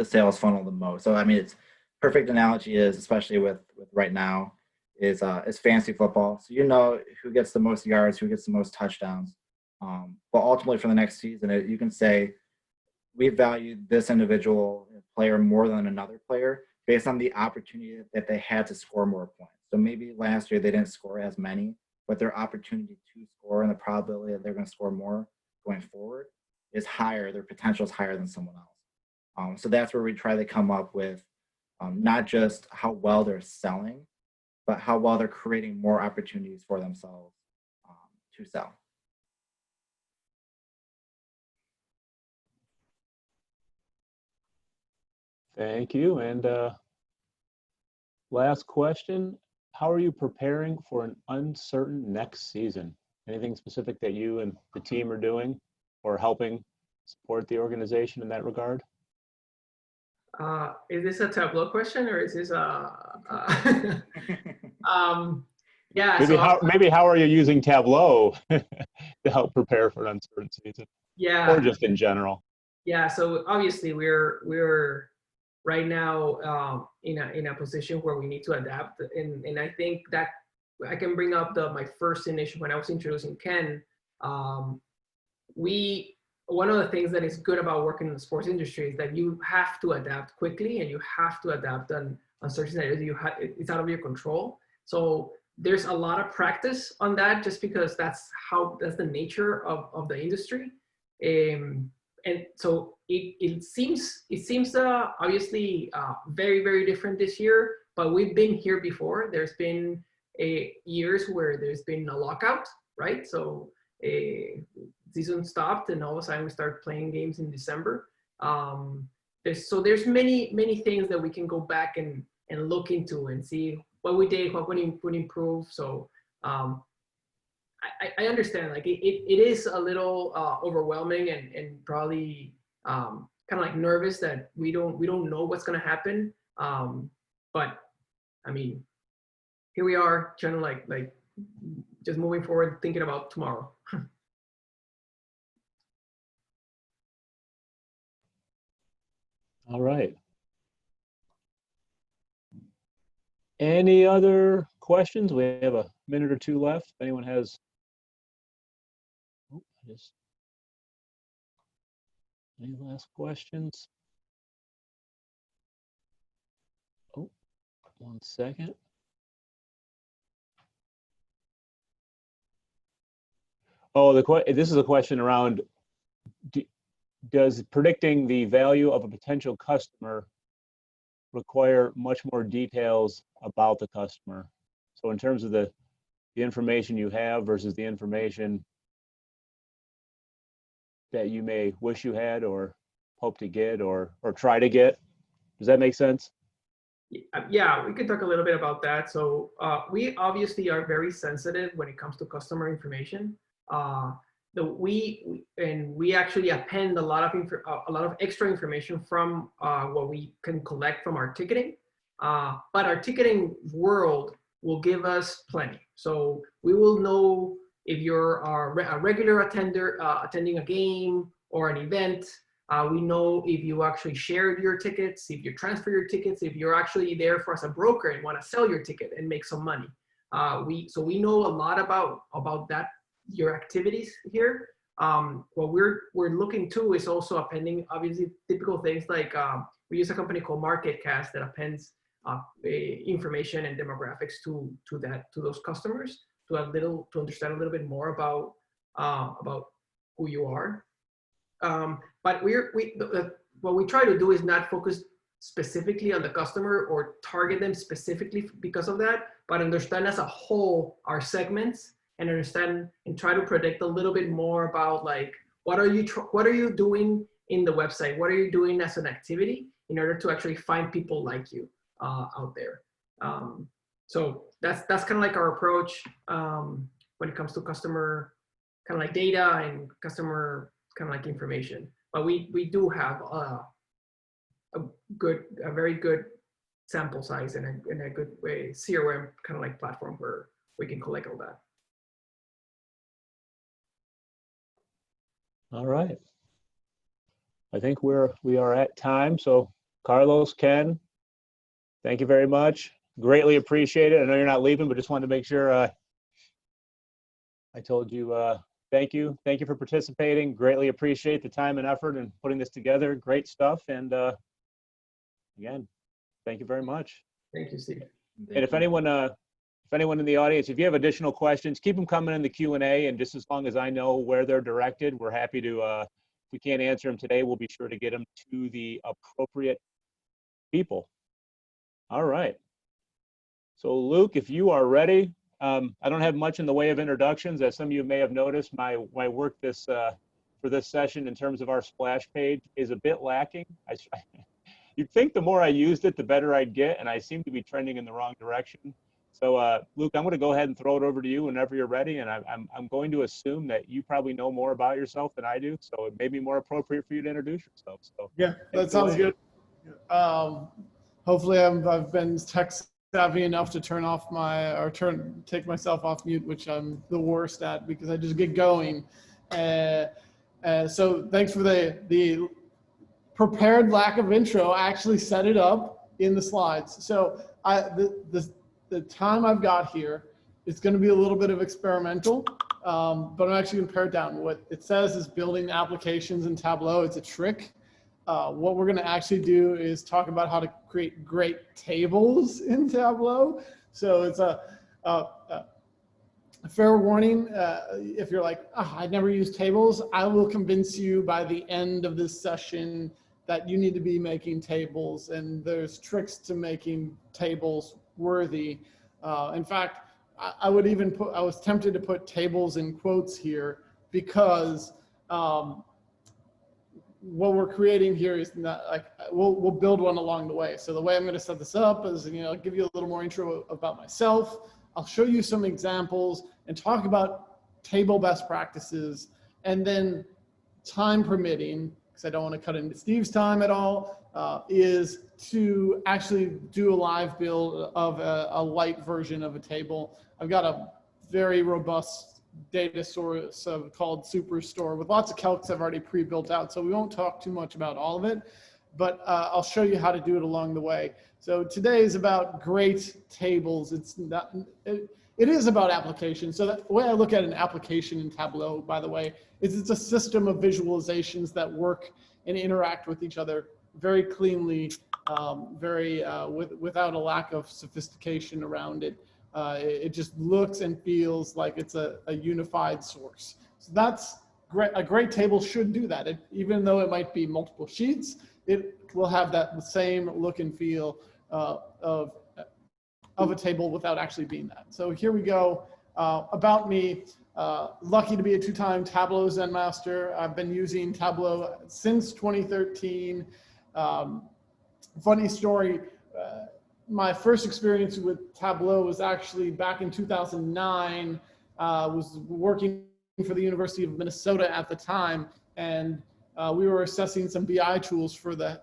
sales funnel the most. So I mean, it's perfect analogy is, especially with right now, is fantasy football. So who gets the most yards, who gets the most touchdowns. But ultimately for the next season, you can say we valued this individual player more than another player based on the opportunity that they had to score more points. So maybe last year they didn't score as many, but their opportunity to score and the probability that they're going to score more going forward is higher. Their potential is higher than someone else. So that's where we try to come up with not just how well they're selling, but how well they're creating more opportunities for themselves to sell. Thank you. And last question, how are you preparing for an uncertain next season? Anything specific that you and the team are doing or helping support the organization in that regard? Is this a Tableau question or is this yeah. Maybe how are you using Tableau to help prepare for an uncertain season? Yeah. Or just in general? Yeah. So obviously we're right now in a position where we need to adapt, and I think that I can bring up my first initiative when I was introducing Ken. One of the things that is good about working in the sports industry is that you have to adapt quickly and you have to adapt on certain areas it's out of your control. So there's a lot of practice on that just because that's the nature of the industry. And so it seems obviously very, very different this year, but we've been here before. There's been years where there's been a lockout, right? So season stopped and all of a sudden we start playing games in December. There's many things that we can go back and look into and see what we did, what we could improve. So I understand, like it is a little overwhelming and probably kind of like nervous that we don't know what's going to happen. But I mean, here we are trying to like just moving forward, thinking about tomorrow. All right. Any other questions? We have a minute or two left. If anyone has, any last questions? Oh, 1 second. Oh, this is a question around, does predicting the value of a potential customer require much more details about the customer? So in terms of the information you have versus the information that you may wish you had or hope to get or try to get, does that make sense? Yeah, we could talk a little bit about that. So we obviously are very sensitive when it comes to customer information. We actually append a lot of extra information from what we can collect from our ticketing. But our ticketing world will give us plenty. So we will know if you're a regular attender attending a game or an event. We know if you actually shared your tickets, if you transfer your tickets, if you're actually there for as a broker and want to sell your ticket and make some money. We know a lot about that, your activities here. What we're looking to is also appending obviously typical things like we use a company called MarketCast that appends information and demographics to those customers to understand a little bit more about who you are. But what we try to do is not focus specifically on the customer or target them specifically because of that, but understand as a whole our segments and understand and try to predict a little bit more about like what are you doing in the website, what are you doing as an activity in order to actually find people like you out there. So that's kind of like our approach when it comes to customer kind of like data and customer kind of like information. But we do have a very good sample size and a good way CRM kind of like platform where we can collect all that. All right. I think we are at time. So Carlos, Ken, thank you very much. Greatly appreciate it. I know you're not leaving, but just wanted to make sure I told you thank you. Thank you for participating. Greatly appreciate the time and effort in putting this together. Great stuff. And again, thank you very much. Thank you, Steve. And if anyone in the audience, if you have additional questions, keep them coming in the Q&A. And just as long as I know where they're directed, we're happy to, if we can't answer them today, we'll be sure to get them to the appropriate people. All right. So Luke, if you are ready, I don't have much in the way of introductions. As some of you may have noticed, my work for this session in terms of our splash page is a bit lacking. You'd think the more I used it, the better I'd get, and I seem to be trending in the wrong direction. So Luke, I'm going to go ahead and throw it over to you whenever you're ready, and I'm going to assume that you probably know more about yourself than I do, so it may be more appropriate for you to introduce yourself. So yeah, that sounds good. Hopefully I've been tech savvy enough to take myself off mute, which I'm the worst at because I just get going. So thanks for the prepared lack of intro. I actually set it up in the slides. So the time I've got here, it's going to be a little bit of experimental, but I'm actually going to pare it down. What it says is building applications in Tableau. It's a trick. What we're going to actually do is talk about how to create great tables in Tableau. So it's a fair warning. If you're like, I never use tables, I will convince you by the end of this session that you need to be making tables, and there's tricks to making tables worthy. In fact, I was tempted to put tables in quotes here because what we're creating here is not like, we'll build one along the way. So the way I'm going to set this up is, I'll give you a little more intro about myself. I'll show you some examples and talk about table best practices, and then time permitting, because I don't want to cut into Steve's time at all, is to actually do a live build of a light version of a table. I've got a very robust data source called Superstore with lots of calcs I've already pre-built out, so we won't talk too much about all of it, but I'll show you how to do it along the way. So today is about great tables. It is about application. So the way I look at an application in Tableau, by the way, is it's a system of visualizations that work and interact with each other very cleanly, without a lack of sophistication around it. It just looks and feels like it's a unified source. So that's great. A great table should do that. Even though it might be multiple sheets, it will have the same look and feel of a table without actually being that. So here we go. About me, lucky to be a two-time Tableau Zen Master. I've been using Tableau since 2013. Funny story, my first experience with Tableau was actually back in 2009. Was working for the University of Minnesota at the time, and we were assessing some BI tools for the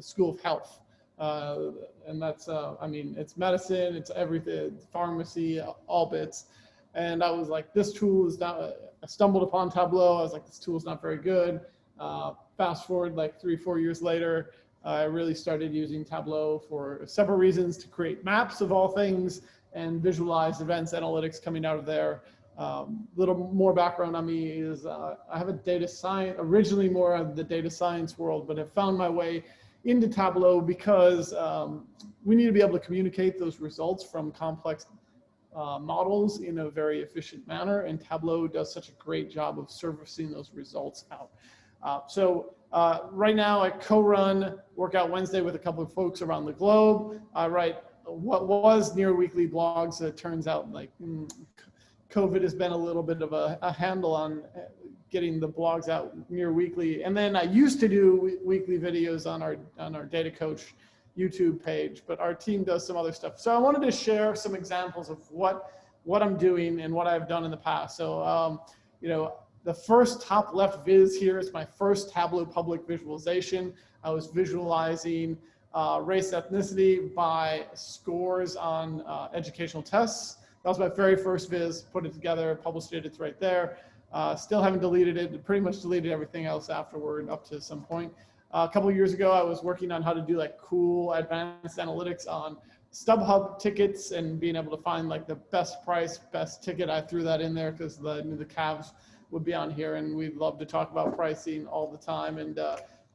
School of Health. And that's, it's medicine, it's everything, pharmacy, all bits. And I was like, this tool is not, I stumbled upon Tableau. I was like, this tool is not very good. Fast forward like 3-4 years later, I really started using Tableau for several reasons: to create maps of all things and visualize events analytics coming out of there. Little more background on me is I have a data science, originally more of the data science world, but have found my way into Tableau because we need to be able to communicate those results from complex models in a very efficient manner, and Tableau does such a great job of servicing those results out. Right now I co-run Workout Wednesday with a couple of folks around the globe. I write what was near weekly blogs. It turns out like COVID has been a little bit of a handle on getting the blogs out near weekly. And then I used to do weekly videos on our Data Coach YouTube page, but our team does some other stuff. So I wanted to share some examples of what I'm doing and what I've done in the past. So, the first top left viz here is my first Tableau public visualization. I was visualizing race ethnicity by scores on educational tests. That was my very first viz, put it together, published it, it's right there. Still haven't deleted it, pretty much deleted everything else afterward up to some point. A couple of years ago, I was working on how to do like cool advanced analytics on StubHub tickets and being able to find like the best price, best ticket. I threw that in there because the Cavs would be on here and we'd love to talk about pricing all the time. And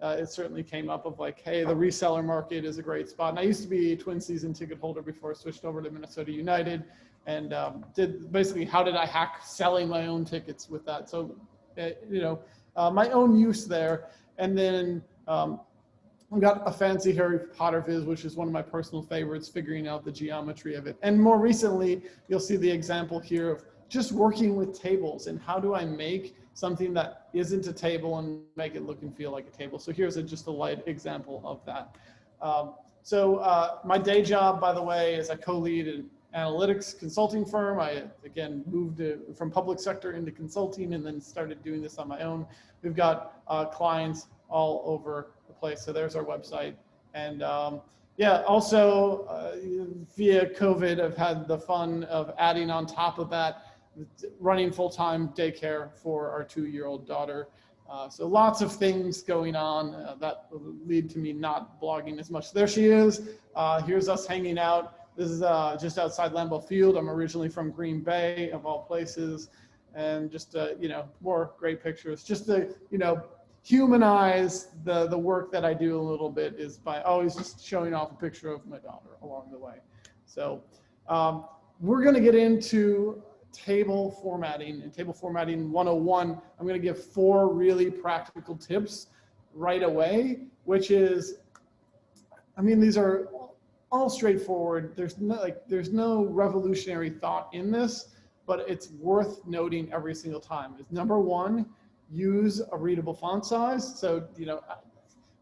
it certainly came up of like, hey, the reseller market is a great spot. And I used to be a twin season ticket holder before I switched over to Minnesota United, and did basically, how did I hack selling my own tickets with that? So, my own use there. And then I've got a fancy Harry Potter viz, which is one of my personal favorites, figuring out the geometry of it. And more recently, you'll see the example here of just working with tables and how do I make something that isn't a table and make it look and feel like a table. So here's just a light example of that. My day job, by the way, is I co-lead an analytics consulting firm. I, again, moved from public sector into consulting and then started doing this on my own. We've got clients all over the place. So there's our website. And also via COVID, I've had the fun of adding on top of that, running full-time daycare for our 2-year-old daughter. So lots of things going on that lead to me not blogging as much. There she is. Here's us hanging out. This is just outside Lambeau Field. I'm originally from Green Bay, of all places. And just, more great pictures. Just to, humanize the work that I do a little bit is by always just showing off a picture of my daughter along the way. So we're going to get into table formatting and table formatting 101. I'm going to give 4 really practical tips right away, which is, these are all straightforward. There's no revolutionary thought in this, but it's worth noting every single time. Is number 1, use a readable font size. So,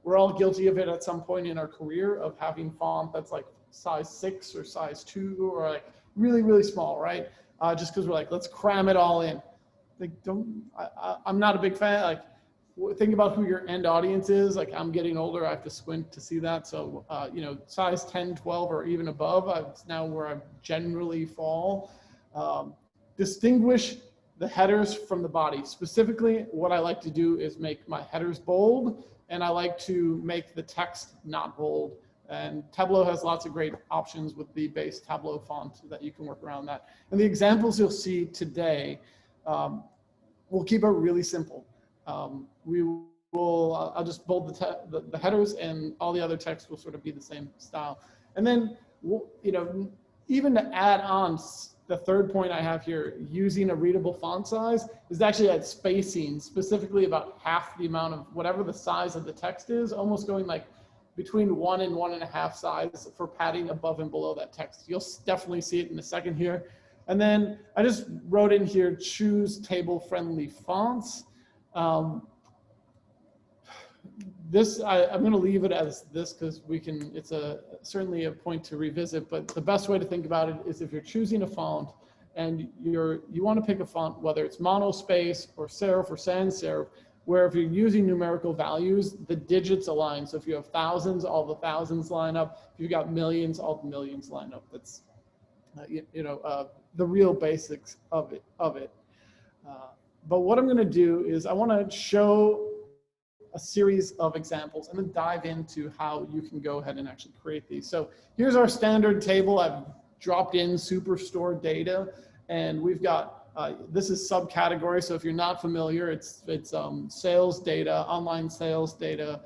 we're all guilty of it at some point in our career of having font that's like size 6 or size 2 or like really, really small, right? Just because we're like, let's cram it all in. Like, I'm not a big fan. Like, think about who your end audience is. Like, I'm getting older, I have to squint to see that. So, size 10, 12, or even above, it's now where I generally fall. Distinguish the headers from the body. Specifically, what I like to do is make my headers bold, and I like to make the text not bold. And Tableau has lots of great options with the base Tableau font that you can work around that. And the examples you'll see today, we'll keep it really simple. I'll just bold the headers, and all the other text will sort of be the same style. And then, even to add on, the third point I have here, using a readable font size, is actually at spacing, specifically about half the amount of whatever the size of the text is, almost going like between 1 and 1.5 size for padding above and below that text. You'll definitely see it in a second here. And then I just wrote in here, choose table-friendly fonts. I'm going to leave it as this because it's certainly a point to revisit, but the best way to think about it is if you're choosing a font and you want to pick a font, whether it's monospace or serif or sans serif, where if you're using numerical values, the digits align. So if you have thousands, all the thousands line up. If you've got millions, all the millions line up. That's, the real basics of it. But what I'm going to do is I want to show a series of examples and then dive into how you can go ahead and actually create these. So here's our standard table. I've dropped in Superstore data, and we've got, this is subcategory. So if you're not familiar, it's sales data, online sales data,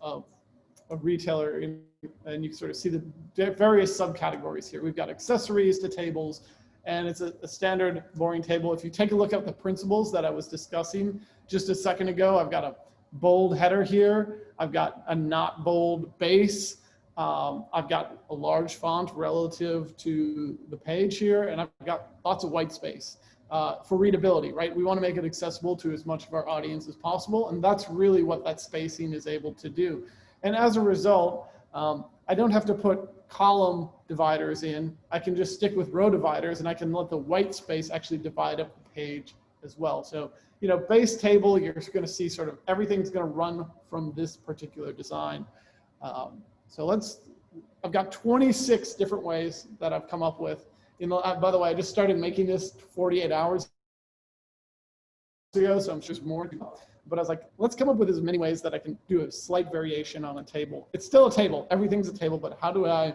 a retailer, and you can sort of see the various subcategories here. We've got accessories to tables, and it's a standard boring table. If you take a look at the principles that I was discussing just a second ago, I've got a bold header here. I've got a not bold base. I've got a large font relative to the page here, and I've got lots of white space for readability, right? We want to make it accessible to as much of our audience as possible, and that's really what that spacing is able to do. And as a result, I don't have to put column dividers in. I can just stick with row dividers, and I can let the white space actually divide up the page as well. So, you know, base table, you're going to see sort of everything's going to run from this particular design. So I've got 26 different ways that I've come up with. You know, by the way, I just started making this 48 hours ago, so I'm sure there's more. But I was like, let's come up with as many ways that I can do a slight variation on a table. It's still a table, everything's a table, but how do I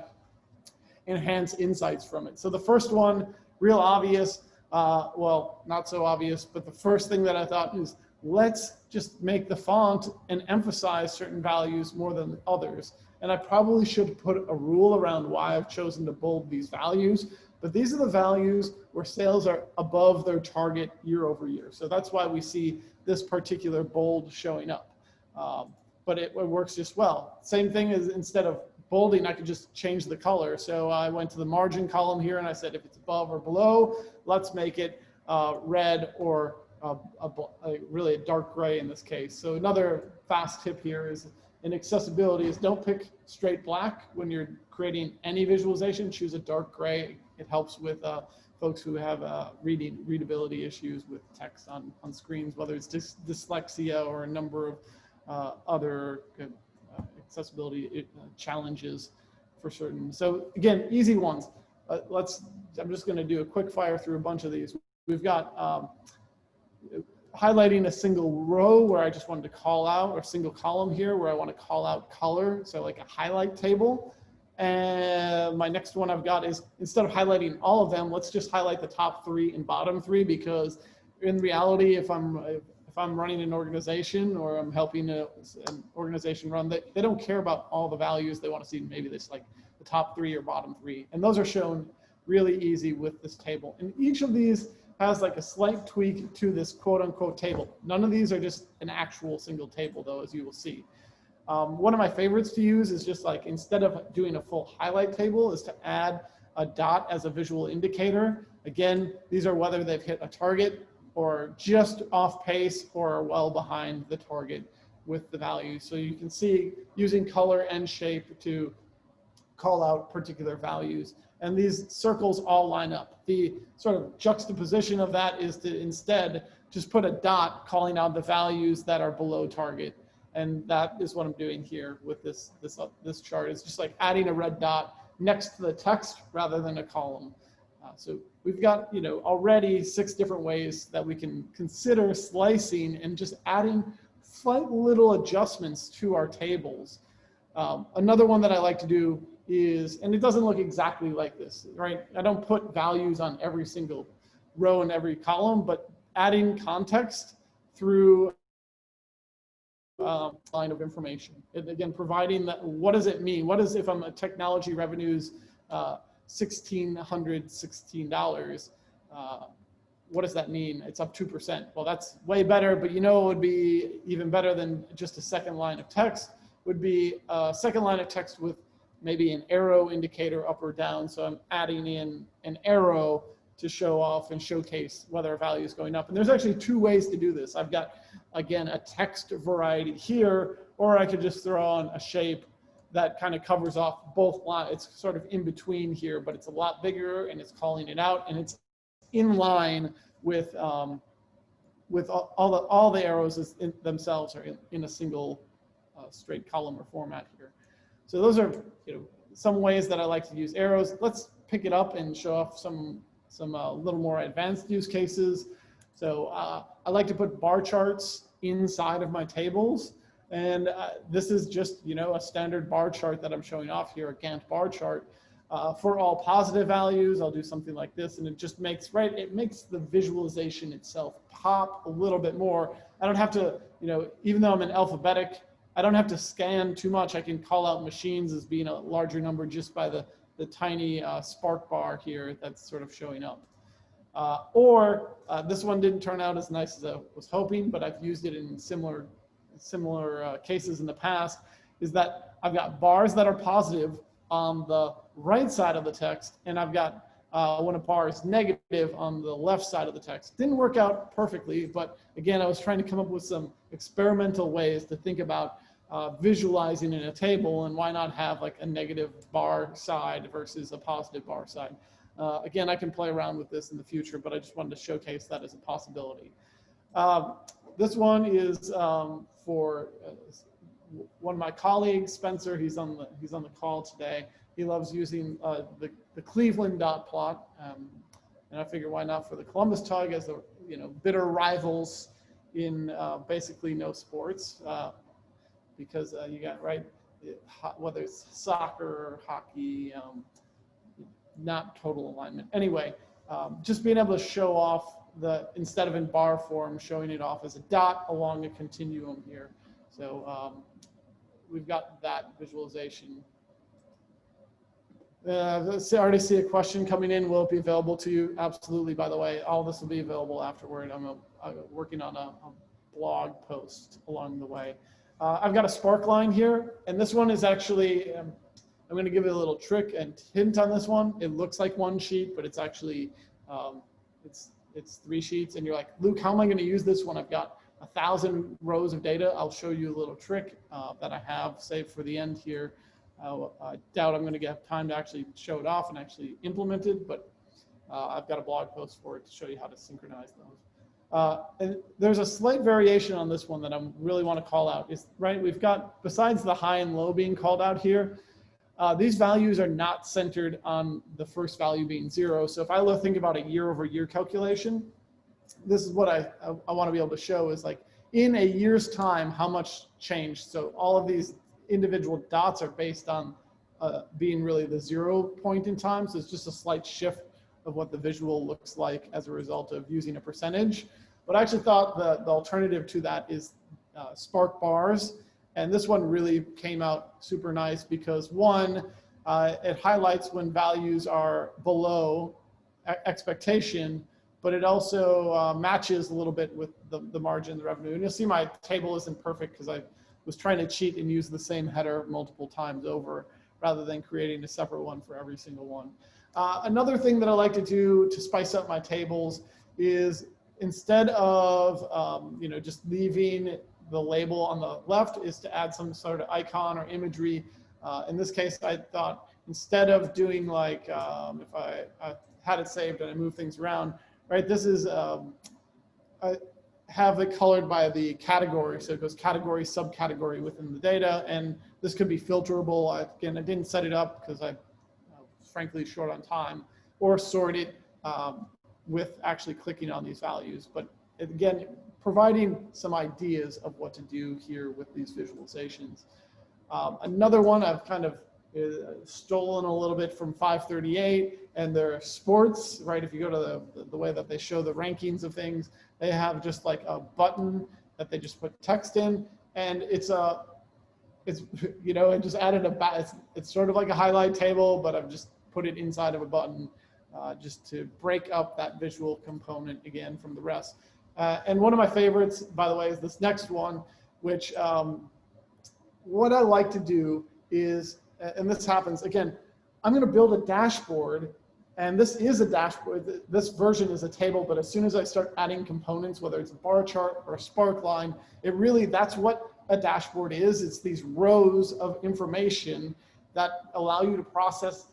enhance insights from it? So the first one, real obvious, well, not so obvious, but the first thing that I thought is, let's just make the font and emphasize certain values more than others. And I probably should put a rule around why I've chosen to bold these values, but these are the values where sales are above their target year over year. So that's why we see this particular bold showing up. But it works just well. Same thing as instead of bolding, I could just change the color. So I went to the margin column here and I said, if it's above or below, let's make it red or really a dark gray in this case. So another fast tip here is in accessibility is don't pick straight black when you're creating any visualization. Choose a dark gray. It helps with folks who have readability issues with text on screens, whether it's dyslexia or a number of other accessibility challenges for certain. So again, easy ones. I'm just going to do a quick fire through a bunch of these. We've got highlighting a single row where I just wanted to call out, or single column here where I want to call out color. So like a highlight table. And my next one I've got is, instead of highlighting all of them, let's just highlight the top 3 and bottom 3, because in reality, if I'm running an organization or I'm helping an organization run, they don't care about all the values. They want to see maybe this like the top 3 or bottom 3. And those are shown really easy with this table. And each of these has like a slight tweak to this quote unquote table. None of these are just an actual single table though, as you will see. One of my favorites to use is just like, instead of doing a full highlight table, is to add a dot as a visual indicator. Again, these are whether they've hit a target or just off pace or are well behind the target with the value. So you can see using color and shape to call out particular values. And these circles all line up. The sort of juxtaposition of that is to instead just put a dot calling out the values that are below target. And that is what I'm doing here with this chart. It's just like adding a red dot next to the text rather than a column. So we've got, you know, already 6 different ways that we can consider slicing and just adding slight little adjustments to our tables. Another one that I like to do is, and it doesn't look exactly like this, right? I don't put values on every single row and every column, but adding context through line of information. And again, providing that, what does it mean? What is, if I'm a technology revenues $1,616, what does that mean? It's up 2%. Well, that's way better, but you know, it would be even better than just a second line of text, would be a second line of text with maybe an arrow indicator up or down. So I'm adding in an arrow to show off and showcase whether a value is going up. And there's actually 2 ways to do this. I've got, again, a text variety here, or I could just throw on a shape that kind of covers off both lines. It's sort of in between here, but it's a lot bigger and it's calling it out, and it's in line with all the arrows themselves are in a single straight column or format here. So those are, you know, some ways that I like to use arrows. Let's pick it up and show off some little more advanced use cases. So I like to put bar charts inside of my tables. And this is just, you know, a standard bar chart that I'm showing off here, a Gantt bar chart. For all positive values, I'll do something like this, and it just makes, right, it makes the visualization itself pop a little bit more. I don't have to, you know, even though I'm in alphabetic I don't have to scan too much. I can call out machines as being a larger number just by the tiny spark bar here that's sort of showing up. This one didn't turn out as nice as I was hoping, but I've used it in similar cases in the past, is that I've got bars that are positive on the right side of the text, and I've got when a bar is negative on the left side of the text. Didn't work out perfectly, but again, I was trying to come up with some experimental ways to think about visualizing in a table, and why not have like a negative bar side versus a positive bar side. Again, I can play around with this in the future, but I just wanted to showcase that as a possibility. This one is for one of my colleagues, Spencer. He's on the call today. He loves using the Cleveland dot plot, and I figure why not for the Columbus Tug, as the bitter rivals in basically no sports, because you got whether it's soccer or hockey, not total alignment. Anyway, just being able to show off instead of in bar form, showing it off as a dot along a continuum here. So we've got that visualization. I already see a question coming in. Will it be available to you? Absolutely. By the way, all this will be available afterward. I'm working on a blog post along the way. I've got a spark line here, and this one is actually, I'm going to give you a little trick and hint on this one. It looks like one sheet, but it's actually, it's 3 sheets. And you're like, Luke, how am I going to use this when I've got 1,000 rows of data? I'll show you a little trick that I have saved for the end here. I doubt I'm going to get time to actually show it off and actually implement it, but I've got a blog post for it to show you how to synchronize those. And there's a slight variation on this one that I really want to call out. We've got, besides the high and low being called out here, these values are not centered on the first value being 0. So if I think about a year-over-year calculation, this is what I want to be able to show is like in a year's time, how much changed. So all of these individual dots are based on being really the 0 point in time. So it's just a slight shift of what the visual looks like as a result of using a percentage. But I actually thought the alternative to that is spark bars. And this one really came out super nice because one, it highlights when values are below expectation, but it also matches a little bit with the margin, the revenue. And you'll see my table isn't perfect because I was trying to cheat and use the same header multiple times over rather than creating a separate one for every single one. Another thing that I like to do to spice up my tables is instead of just leaving the label on the left is to add some sort of icon or imagery. In this case, I thought instead of doing like, if I had it saved and I move things around, right, this is, I have it colored by the category. So it goes category, subcategory within the data. And this could be filterable. Again, I didn't set it up because I was frankly short on time, or sort it with actually clicking on these values. But again, providing some ideas of what to do here with these visualizations. Another one I've kind of stolen a little bit from 538 and their sports, right? If you go to the way that they show the rankings of things, they have just like a button that they just put text in, and it just added it's sort of like a highlight table, but I've just put it inside of a button just to break up that visual component again from the rest. And one of my favorites, by the way, is this next one, which what I like to do is, and this happens, again, I'm going to build a dashboard, and this is a dashboard. This version is a table, but as soon as I start adding components, whether it's a bar chart or a spark line, that's what a dashboard is. It's these rows of information that allow you to process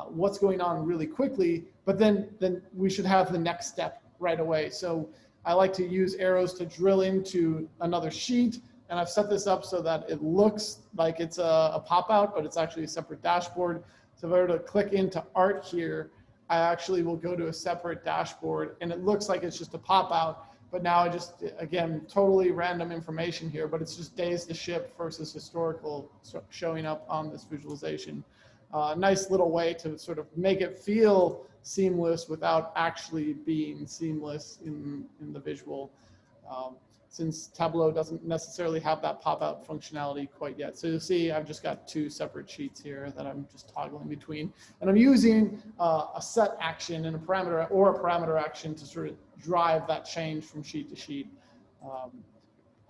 what's going on really quickly, but then we should have the next step right away. So I like to use arrows to drill into another sheet, and I've set this up so that it looks like it's a pop-out, but it's actually a separate dashboard. So if I were to click into art here, I actually will go to a separate dashboard, and it looks like it's just a pop-out, but now I just, again, totally random information here, but it's just days to ship versus historical showing up on this visualization. Nice little way to sort of make it feel seamless without actually being seamless in the visual. since Tableau doesn't necessarily have that pop-out functionality quite yet. So you'll see I've just got two separate sheets here that I'm just toggling between. And I'm using a set action and a parameter action to sort of drive that change from sheet to sheet.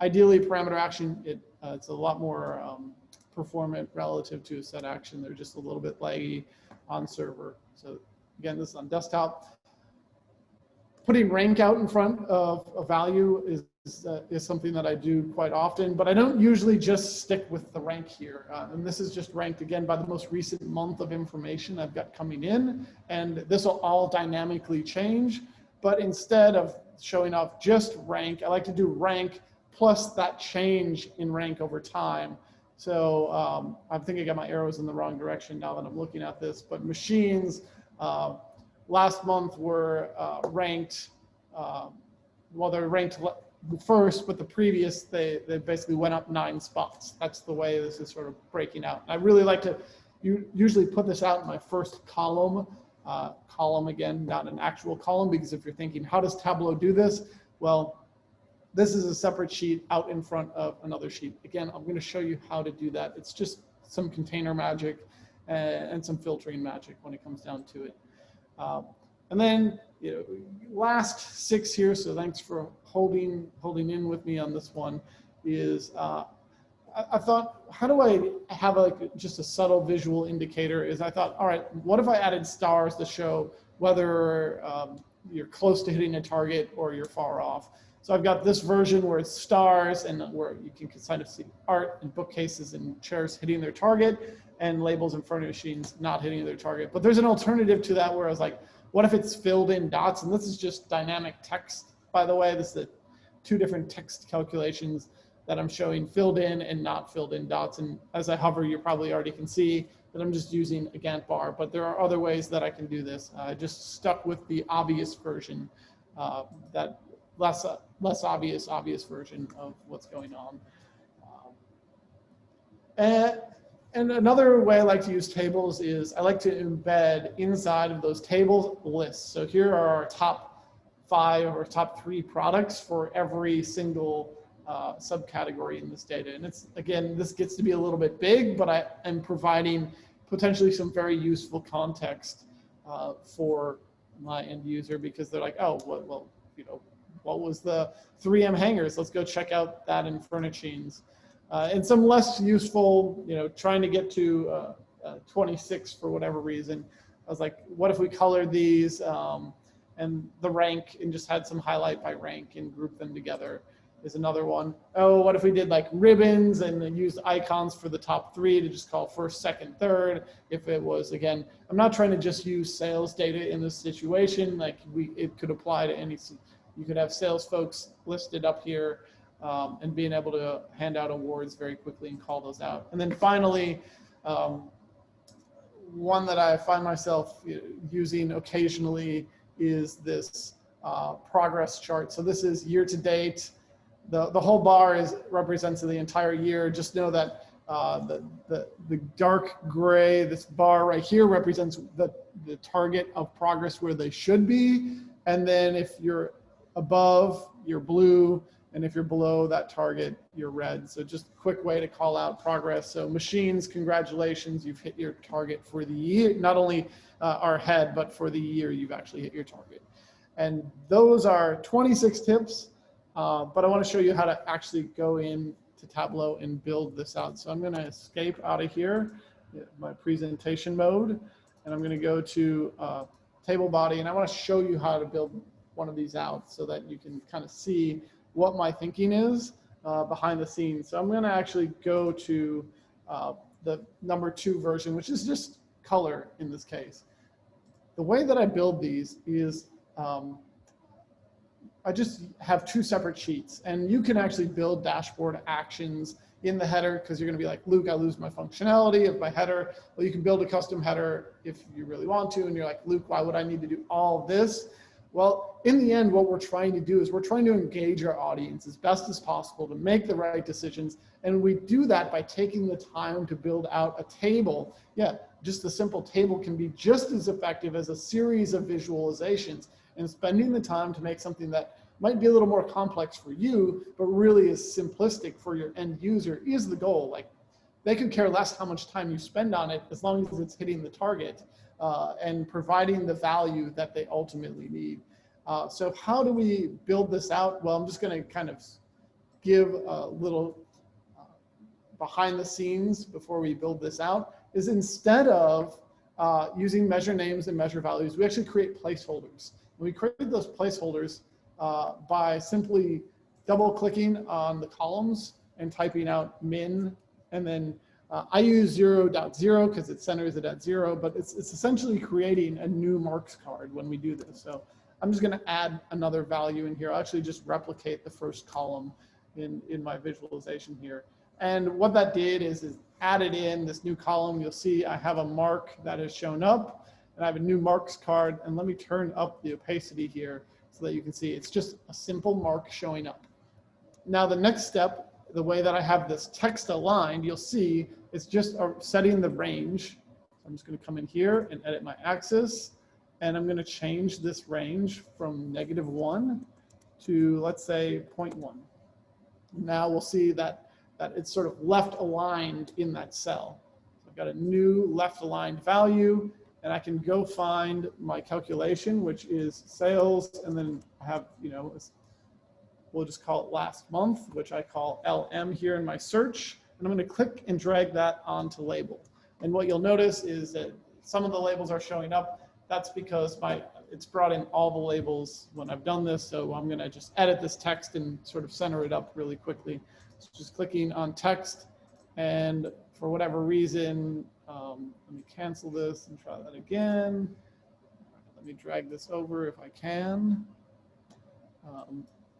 Ideally, parameter action, it's a lot more performant relative to a set action. They're just a little bit laggy on server. So again, this is on desktop. Putting rank out in front of a value is something that I do quite often, but I don't usually just stick with the rank here. And this is just ranked again by the most recent month of information I've got coming in, and this will all dynamically change. But instead of showing off just rank, I like to do rank plus that change in rank over time. So I think I got my arrows in the wrong direction now that I'm looking at this, but machines last month were ranked, well, they're ranked first, but the previous, they basically went up 9 spots. That's the way this is sort of breaking out. I really like to usually put this out in my first column. Column again, not an actual column, because if you're thinking, how does Tableau do this? Well, this is a separate sheet out in front of another sheet. Again, I'm going to show you how to do that. It's just some container magic and some filtering magic when it comes down to it. And then, last 6 here, so thanks for holding in with me on this one, is I thought, how do I have just a subtle visual indicator? Is I thought, all right, what if I added stars to show whether you're close to hitting a target or you're far off? So I've got this version where it's stars and where you can kind of see art and bookcases and chairs hitting their target and labels and furnishings not hitting their target. But there's an alternative to that where I was like, what if it's filled in dots? And this is just dynamic text, by the way. This is the 2 different text calculations that I'm showing, filled in and not filled in dots. And as I hover, you probably already can see that I'm just using a Gantt bar, but there are other ways that I can do this. I just stuck with the obvious version, that less obvious version of what's going on. And another way I like to use tables is I like to embed inside of those tables lists. So here are our top 5 or top 3 products for every single subcategory in this data. And it's, again, this gets to be a little bit big, but I am providing potentially some very useful context for my end user, because they're like, oh, well, what was the 3M hangers? Let's go check out that in furnishings. And some less useful, trying to get to 26 for whatever reason. I was like, what if we colored these and the rank and just had some highlight by rank and group them together is another one. Oh, what if we did like ribbons and then used icons for the top 3 to just call first, second, third? If it was, again, I'm not trying to just use sales data in this situation. Like it could apply to any, you could have sales folks listed up here. And being able to hand out awards very quickly and call those out. And then finally, one that I find myself using occasionally is this progress chart. So this is year to date. The whole bar represents the entire year. Just know that the dark gray, this bar right here, represents the target of progress where they should be. And then if you're above, you're blue. And if you're below that target, you're red. So just a quick way to call out progress. So machines, congratulations, you've hit your target for the year. Not only are ahead, but for the year, you've actually hit your target. And those are 26 tips, but I want to show you how to actually go in to Tableau and build this out. So I'm going to escape out of here, my presentation mode, and I'm going to go to table body, and I want to show you how to build one of these out so that you can kind of see what my thinking is behind the scenes. So I'm going to actually go to the number 2 version, which is just color in this case. The way that I build these is I just have 2 separate sheets, and you can actually build dashboard actions in the header, because you're going to be like, Luke, I lose my functionality of my header. Well, you can build a custom header if you really want to, and you're like, Luke, why would I need to do all this? Well, in the end, what we're trying to do is we're trying to engage our audience as best as possible to make the right decisions. And we do that by taking the time to build out a table. Yeah, just a simple table can be just as effective as a series of visualizations, and spending the time to make something that might be a little more complex for you, but really is simplistic for your end user is the goal. Like they could care less how much time you spend on it as long as it's hitting the target and providing the value that they ultimately need. So how do we build this out? Well, I'm just going to kind of give a little behind the scenes before we build this out, is instead of using measure names and measure values, we actually create placeholders. And we create those placeholders by simply double clicking on the columns and typing out min, and then I use 0.0 because it centers it at 0, but it's essentially creating a new marks card when we do this. So I'm just going to add another value in here. I'll actually just replicate the first column in my visualization here. And what that did is added in this new column. You'll see I have a mark that has shown up, and I have a new marks card. And let me turn up the opacity here so that you can see it's just a simple mark showing up. Now the next step, the way that I have this text aligned, you'll see it's just setting the range. I'm just going to come in here and edit my axis, and I'm going to change this range from -1 to, let's say, 0.1. Now we'll see that it's sort of left aligned in that cell. So I've got a new left aligned value, and I can go find my calculation, which is sales, and then I have, we'll just call it last month, which I call LM here in my search. And I'm going to click and drag that onto label. And what you'll notice is that some of the labels are showing up. That's because it's brought in all the labels when I've done this. So I'm going to just edit this text and sort of center it up really quickly. So just clicking on text, and for whatever reason, let me cancel this and try that again. Let me drag this over if I can.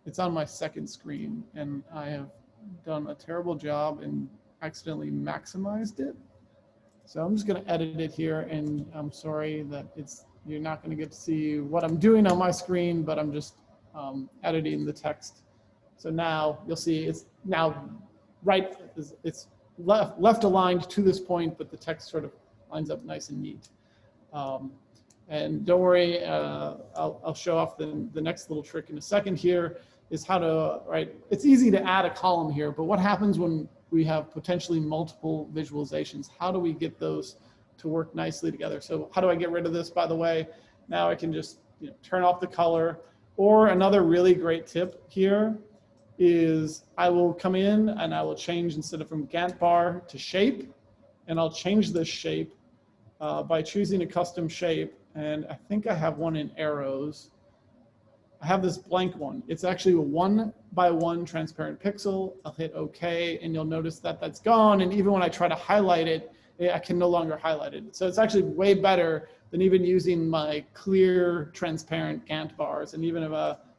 It's on my second screen, and I have done a terrible job and accidentally maximized it. So I'm just going to edit it here, and I'm sorry that you're not going to get to see what I'm doing on my screen, but I'm just editing the text. So now you'll see it's now right, it's left aligned to this point, but the text sort of lines up nice and neat. And don't worry, I'll show off the next little trick in a second here, is how to, right, it's easy to add a column here, but what happens when we have potentially multiple visualizations? How do we get those to work nicely together? So how do I get rid of this, by the way? Now I can just turn off the color. Or another really great tip here is I will come in and I will change, instead of from Gantt bar to shape, and I'll change this shape by choosing a custom shape. And I think I have one in arrows. I have this blank one. It's actually a 1x1 transparent pixel. I'll hit OK, and you'll notice that that's gone. And even when I try to highlight it, I can no longer highlight it. So it's actually way better than even using my clear, transparent Gantt bars. And even if,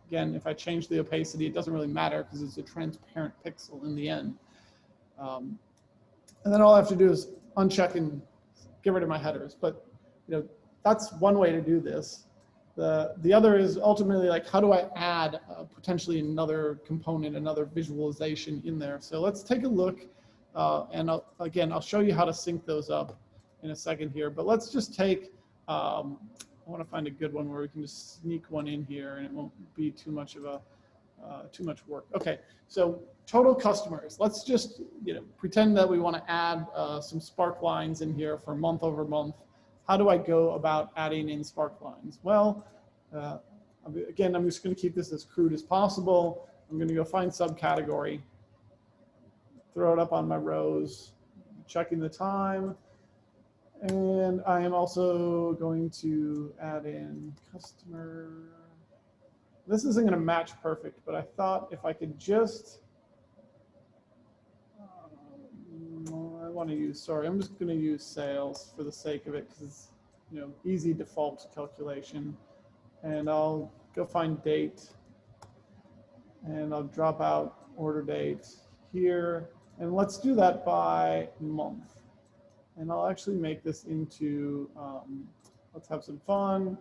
again, if I change the opacity, it doesn't really matter because it's a transparent pixel in the end. And then all I have to do is uncheck and get rid of my headers. But that's one way to do this. The other is ultimately like, how do I add potentially another component, another visualization in there? So let's take a look, and I'll show you how to sync those up in a second here. But let's just take, I want to find a good one where we can just sneak one in here, and it won't be too much of too much work. Okay, so total customers. Let's just pretend that we want to add some spark lines in here for month over month. How do I go about adding in spark lines? Well, again, I'm just going to keep this as crude as possible. I'm going to go find subcategory, throw it up on my rows, checking the time. And I am also going to add in customer. This isn't going to match perfect, but I thought if I could just, I'm just going to use sales for the sake of it, because it's easy default calculation. And I'll go find date, and I'll drop out order date here, and let's do that by month. And I'll actually make this into, let's have some fun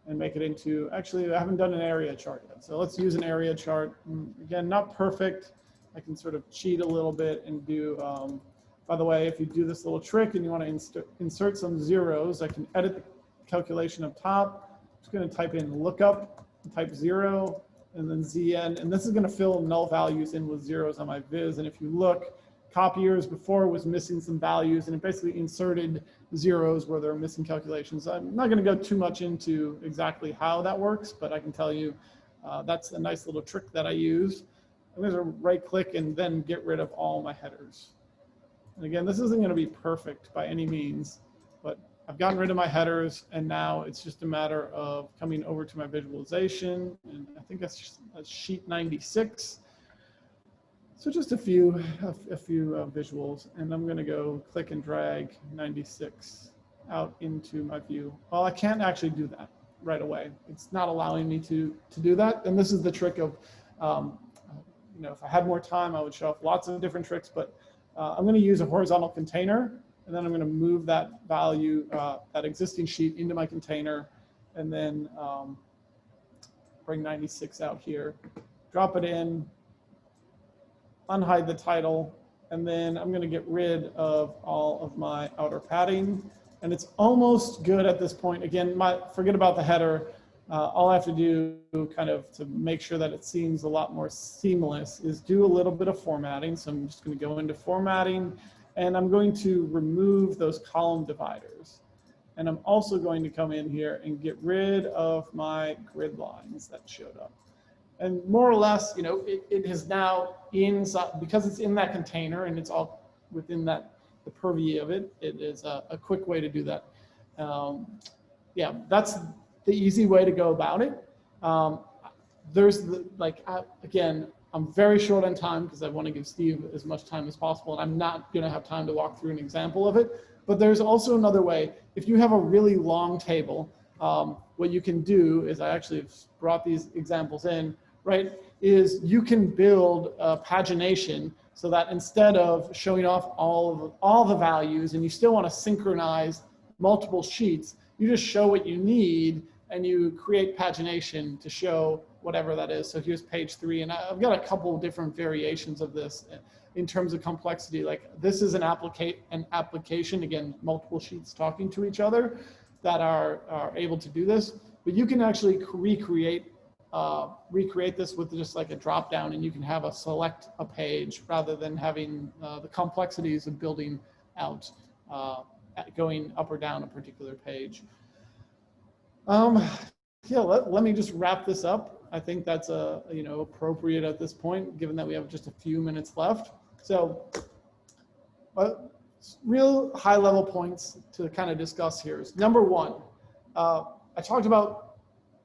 and make it into, actually I haven't done an area chart yet, so let's use an area chart. Again, not perfect. I can sort of cheat a little bit and do, by the way, if you do this little trick and you want to insert some zeros, I can edit the calculation up top. I'm just going to type in lookup, type 0, and then ZN, and this is going to fill null values in with zeros on my viz. And if you look, copiers before was missing some values, and it basically inserted zeros where there are missing calculations. I'm not going to go too much into exactly how that works, but I can tell you that's a nice little trick that I use. I'm going to right click and then get rid of all my headers. And again, this isn't going to be perfect by any means, but I've gotten rid of my headers, and now it's just a matter of coming over to my visualization, and I think that's sheet 96. So just a few visuals, and I'm going to go click and drag 96 out into my view. Well, I can't actually do that right away. It's not allowing me to do that, and this is the trick of, you know, if I had more time, I would show off lots of different tricks, but I'm going to use a horizontal container, and then I'm going to move that value, that existing sheet into my container, and then bring 96 out here, drop it in, unhide the title, and then I'm going to get rid of all of my outer padding. And it's almost good at this point. Again, forget about the header. All I have to do kind of to make sure that it seems a lot more seamless is do a little bit of formatting. So I'm just going to go into formatting, and I'm going to remove those column dividers. And I'm also going to come in here and get rid of my grid lines that showed up. And more or less, you know, it is now inside, because it's in that container and it's all within that, the purview of it, it is a quick way to do that. Yeah, that's the easy way to go about it. There's again, I'm very short on time because I want to give Steve as much time as possible, and I'm not going to have time to walk through an example of it. But there's also another way. If you have a really long table, what you can do is, I actually have brought these examples in, right, is you can build a pagination so that instead of showing off all the values, and you still want to synchronize multiple sheets, you just show what you need and you create pagination to show whatever that is. So here's page 3, and I've got a couple of different variations of this in terms of complexity. Like this is an application, again, multiple sheets talking to each other that are able to do this, but you can actually recreate this with just like a drop down, and you can have select a page rather than having the complexities of building out, going up or down a particular page. Yeah, let me just wrap this up. I think that's appropriate at this point, given that we have just a few minutes left. So real high level points to kind of discuss here is, number one, I talked about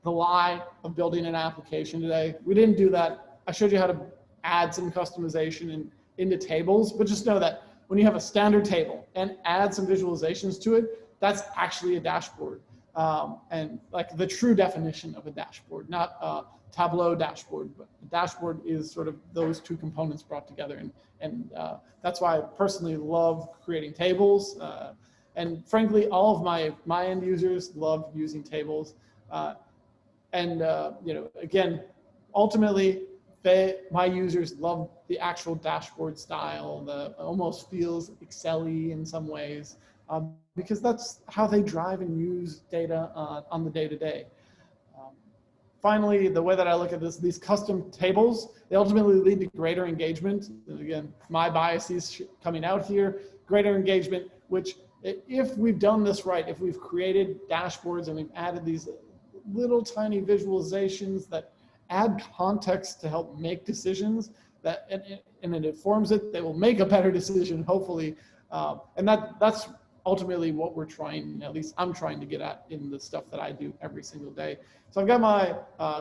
the lie of building an application today. We didn't do that. I showed you how to add some customization into tables, but just know that when you have a standard table and add some visualizations to it, that's actually a dashboard. And like the true definition of a dashboard, not a Tableau dashboard, but a dashboard is sort of those two components brought together. And that's why I personally love creating tables. And frankly, all of my end users love using tables. Again, ultimately, my users love the actual dashboard style, that almost feels Excel-y in some ways, because that's how they drive and use data on the day-to-day. Finally, the way that I look at this, these custom tables, they ultimately lead to greater engagement. And again, my biases coming out here, greater engagement, which if we've done this right, if we've created dashboards and we've added these little tiny visualizations that add context to help make decisions, and it informs it, they will make a better decision, hopefully. And that's ultimately what we're trying, at least I'm trying to get at in the stuff that I do every single day. So I've got my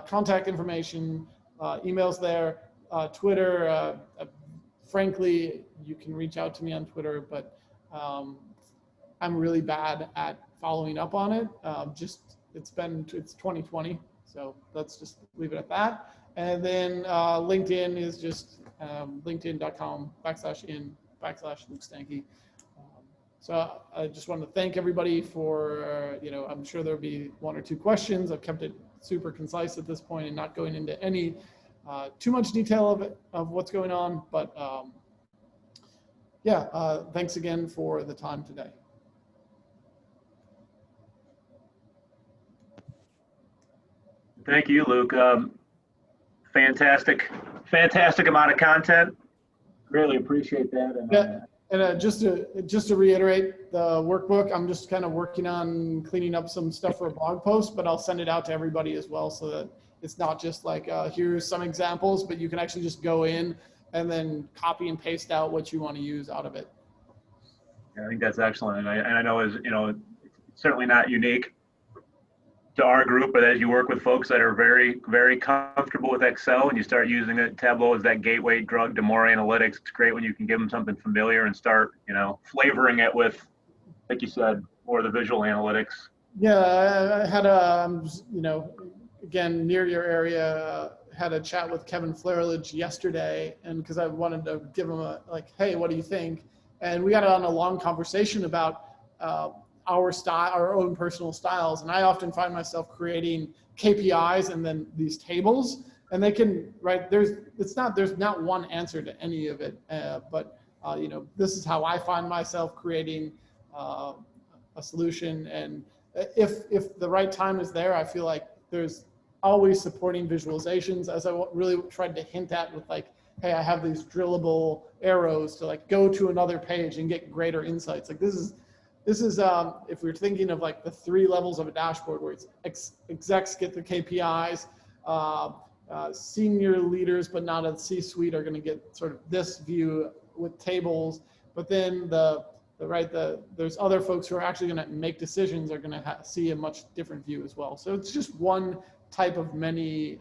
contact information, emails there, Twitter. Frankly, you can reach out to me on Twitter, but I'm really bad at following up on it. It's 2020, so let's just leave it at that. And then LinkedIn is just linkedin.com/in/Luke Stanke. So I just want to thank everybody for, I'm sure there'll be one or two questions. I've kept it super concise at this point and not going into any too much detail of what's going on. But thanks again for the time today. Thank you, Luke. fantastic amount of content. Really appreciate that. And, Yeah. And just to reiterate the workbook, I'm just kind of working on cleaning up some stuff for a blog post, but I'll send it out to everybody as well, so that it's not just like here's some examples, but you can actually just go in and then copy and paste out what you want to use out of it. I think that's excellent, and I know it's certainly not unique to our group, but as you work with folks that are very, very comfortable with Excel and you start using it, Tableau is that gateway drug to more analytics. It's great when you can give them something familiar and start, flavoring it with, like you said, more of the visual analytics. Yeah, I had a, again, near your area, had a chat with Kevin Flaherledge yesterday, and because I wanted to give him hey, what do you think? And we got on a long conversation about our style, our own personal styles. And I often find myself creating KPIs and then these tables, and they can, right, there's not one answer to any of it, but this is how I find myself creating a solution. And if the right time is there, I feel like there's always supporting visualizations, as I really tried to hint at with hey, I have these drillable arrows to go to another page and get greater insights. This is if we're thinking of the 3 levels of a dashboard, where it's execs get the KPIs, senior leaders but not a C-suite are going to get sort of this view with tables, but then there's other folks who are actually going to make decisions are going to see a much different view as well. So it's just one type of many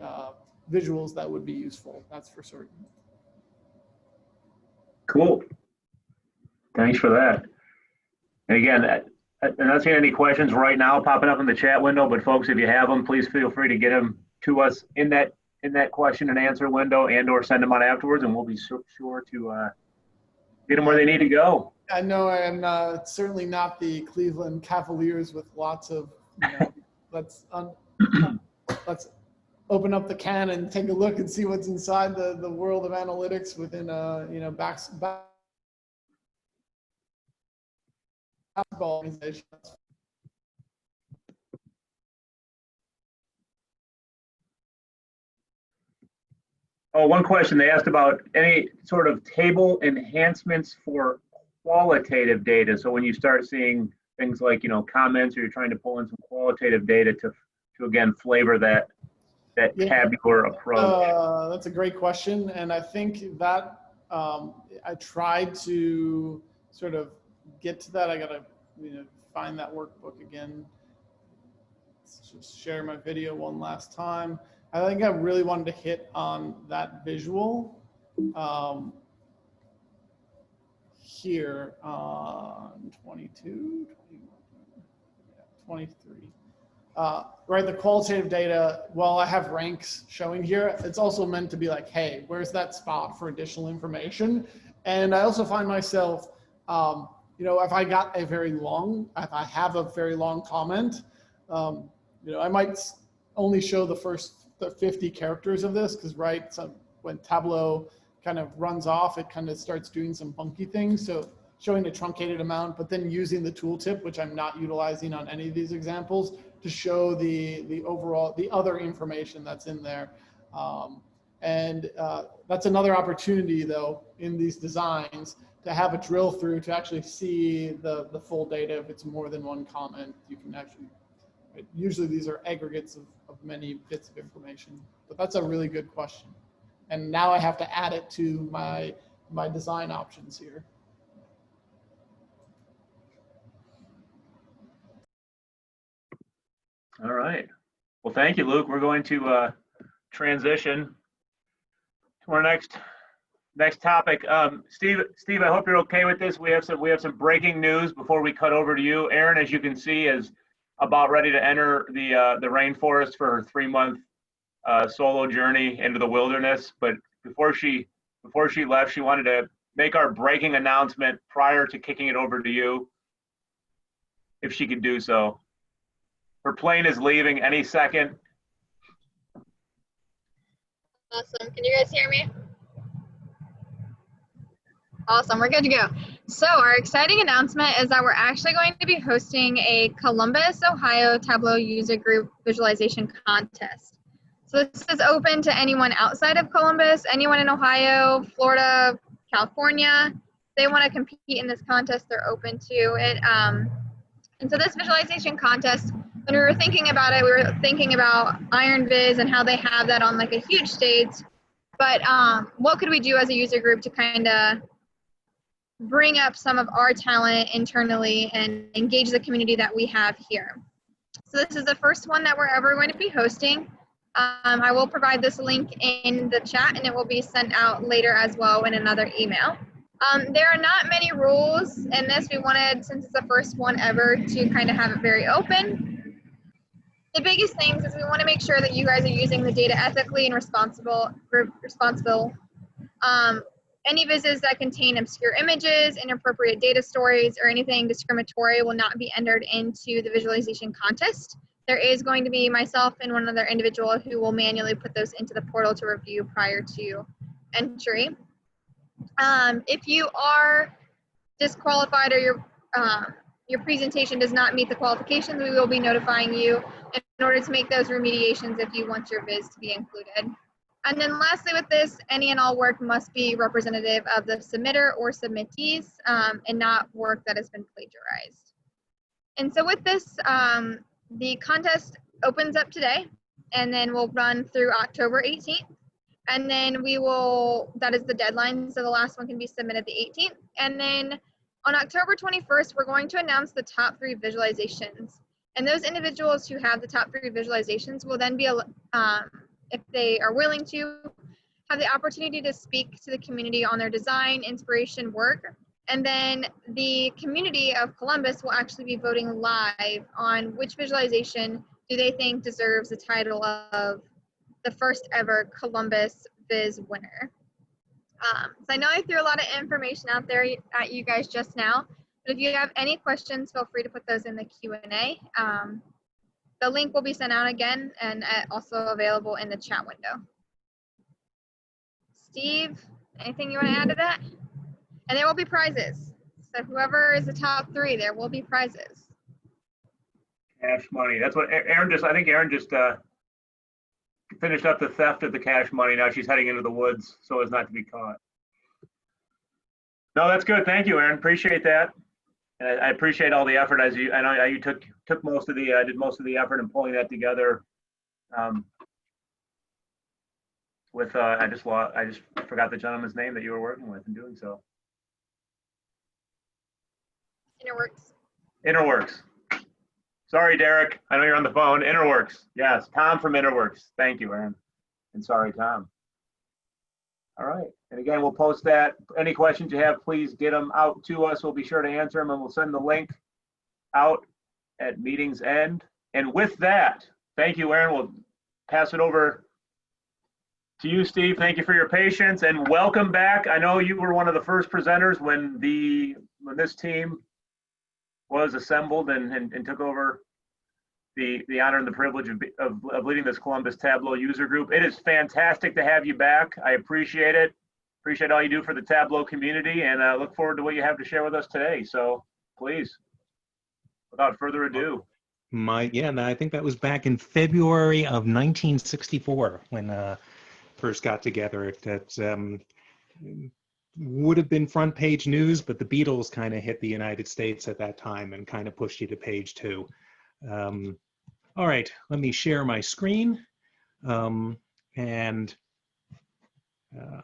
visuals that would be useful. That's for certain. Cool. Thanks for that. And again, I'm not seeing any questions right now popping up in the chat window, but folks, if you have them, please feel free to get them to us in that question and answer window, and/or send them on afterwards, and we'll be sure to get them where they need to go. I know I am certainly not the Cleveland Cavaliers with lots of, let's open up the can and take a look and see what's inside the world of analytics within basketball organization. Oh, one question they asked about any sort of table enhancements for qualitative data. So when you start seeing things like, comments, or you're trying to pull in some qualitative data to again, flavor that tabular approach. That's a great question. And I think that I tried to sort of get to that. I got to, find that workbook again. Let's just share my video one last time. I think I really wanted to hit on that visual here on 22, 21, 23. Right, the qualitative data, while I have ranks showing here, it's also meant to be hey, where's that spot for additional information? And I also find myself, if I have a very long comment, I might only show the first 50 characters of this, because so when Tableau kind of runs off, it kind of starts doing some funky things. So showing a truncated amount, but then using the tooltip, which I'm not utilizing on any of these examples, to show the overall, the other information that's in there. That's another opportunity though in these designs to have a drill through to actually see the full data. If it's more than one comment, you can actually, usually these are aggregates of many bits of information, but that's a really good question. And now I have to add it to my design options here. All right. Well, thank you, Luke. We're going to transition to our next topic. Steve, I hope you're okay with this. We have some breaking news before we cut over to you. Erin, as you can see, is about ready to enter the rainforest for her 3-month solo journey into the wilderness. But before she left, she wanted to make our breaking announcement prior to kicking it over to you, if she could do so. Her plane is leaving any second. Awesome. Can you guys hear me? Awesome. We're good to go. So our exciting announcement is that we're actually going to be hosting a Columbus, Ohio Tableau user group visualization contest. So this is open to anyone outside of Columbus, anyone in Ohio, Florida, California. They want to compete in this contest, they're open to it. And so this visualization contest, when we were thinking about it, we were thinking about Iron Viz and how they have that on like a huge stage. But what could we do as a user group to kind of bring up some of our talent internally and engage the community that we have here? So this is the first one that we're ever going to be hosting. I will provide this link in the chat, and it will be sent out later as well in another email. There are not many rules in this. We wanted, since it's the first one ever, to kind of have it very open. The biggest things is we want to make sure that you guys are using the data ethically and responsible. Any visits that contain obscure images, inappropriate data stories, or anything discriminatory will not be entered into the visualization contest. There is going to be myself and one other individual who will manually put those into the portal to review prior to entry. If you are disqualified or your presentation does not meet the qualifications, we will be notifying you in order to make those remediations if you want your viz to be included. And then lastly with this, any and all work must be representative of the submitter or submittees and not work that has been plagiarized. And so with this, the contest opens up today and then will run through October 18th. And then we will, that is the deadline, so the last one can be submitted the 18th. And then on October 21st, we're going to announce the top 3 visualizations. And those individuals who have the top 3 visualizations will then be, if they are willing to, have the opportunity to speak to the community on their design, inspiration, work. And then the community of Columbus will actually be voting live on which visualization do they think deserves the title of the first ever Columbus Viz winner. So I know I threw a lot of information out there at you guys just now, but if you have any questions, feel free to put those in the Q&A. The link will be sent out again and also available in the chat window. Steve, anything you want to add to that? And there will be prizes. So whoever is the top 3, there will be prizes. Cash money. That's what Aaron just, I think Aaron just finished up the theft of the cash money. Now she's heading into the woods so as not to be caught. No, that's good. Thank you, Aaron. Appreciate that. And I appreciate all the effort as you, I know you took most of the, did most of the effort in pulling that together. With, I just forgot the gentleman's name that you were working with in doing so. Interworks. Interworks. Sorry, Derek. I know you're on the phone. Interworks. Yes, Tom from Interworks. Thank you, Aaron. And sorry, Tom. All right. And again, we'll post that. Any questions you have, please get them out to us. We'll be sure to answer them, and we'll send the link out at meeting's end. And with that, thank you, Aaron. We'll pass it over to you, Steve. Thank you for your patience and welcome back. I know you were one of the first presenters when this team was assembled and took over the honor and the privilege of leading this Columbus Tableau user group. It is fantastic to have you back. I appreciate it. Appreciate all you do for the Tableau community, and look forward to what you have to share with us today. So please, without further ado. Yeah, I think that was back in February of 1964 when first got together. That would have been front page news, but the Beatles kind of hit the United States at that time and kind of pushed you to page 2. All right, let me share my screen. And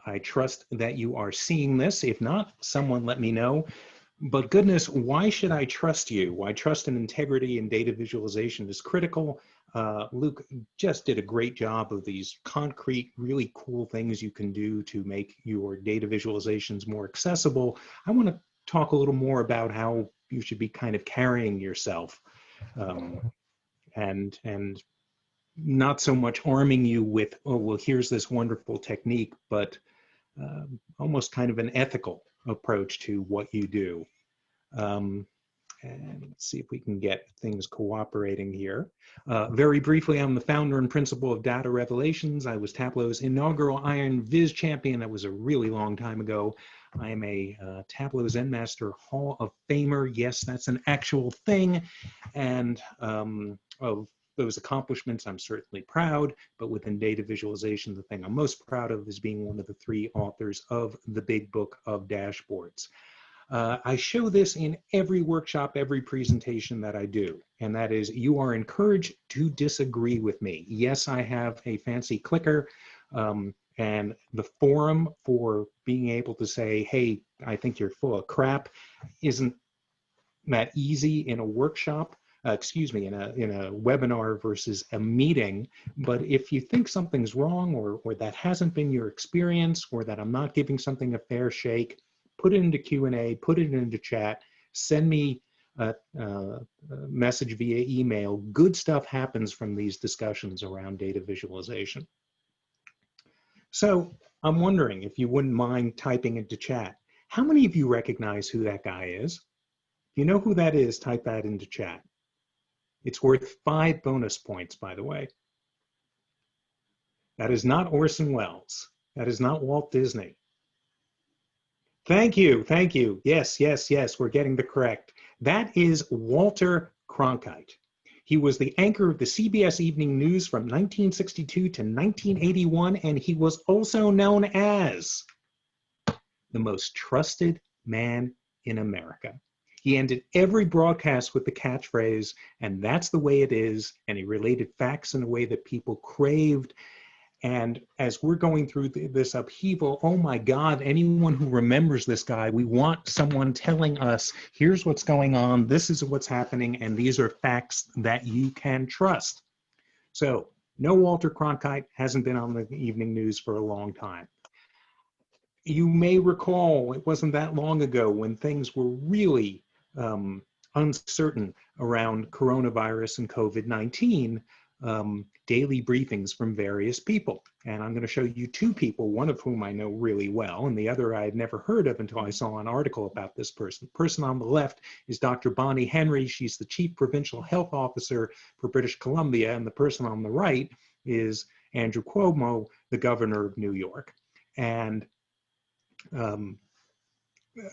I trust that you are seeing this. If not, someone let me know. But goodness, why should I trust you? Why trust and integrity in data visualization is critical. Luke just did a great job of these concrete, really cool things you can do to make your data visualizations more accessible. I want to talk a little more about how you should be kind of carrying yourself and not so much arming you with, oh, well, here's this wonderful technique, but almost kind of an ethical approach to what you do. And let's see if we can get things cooperating here. Very briefly, I'm the founder and principal of Data Revelations. I was Tableau's inaugural Iron Viz champion. That was a really long time ago. I am a Tableau Zen Master Hall of Famer. Yes, that's an actual thing. And of those accomplishments, I'm certainly proud, but within data visualization, the thing I'm most proud of is being one of the 3 authors of the Big Book of Dashboards. I show this in every workshop, every presentation that I do, and that is you are encouraged to disagree with me. Yes, I have a fancy clicker, and the forum for being able to say, hey, I think you're full of crap isn't that easy in a workshop, excuse me, in a webinar versus a meeting. But if you think something's wrong or that hasn't been your experience or that I'm not giving something a fair shake, put it into Q&A, put it into chat, send me a message via email. Good stuff happens from these discussions around data visualization. So I'm wondering if you wouldn't mind typing into chat. How many of you recognize who that guy is? If you know who that is, type that into chat. It's worth 5 bonus points, by the way. That is not Orson Welles. That is not Walt Disney. Thank you, thank you. Yes, yes, yes, we're getting the correct. That is Walter Cronkite. He was the anchor of the CBS Evening News from 1962 to 1981, and he was also known as the most trusted man in America. He ended every broadcast with the catchphrase, and that's the way it is, and he related facts in a way that people craved. And as we're going through this upheaval, oh my God, anyone who remembers this guy, we want someone telling us, here's what's going on, this is what's happening, and these are facts that you can trust. So, no Walter Cronkite, hasn't been on the evening news for a long time. You may recall, it wasn't that long ago when things were really uncertain around coronavirus and COVID-19, daily briefings from various people. And I'm going to show you 2 people, one of whom I know really well, and the other I had never heard of until I saw an article about this person. The person on the left is Dr. Bonnie Henry. She's the Chief Provincial Health Officer for British Columbia, and the person on the right is Andrew Cuomo, the Governor of New York. And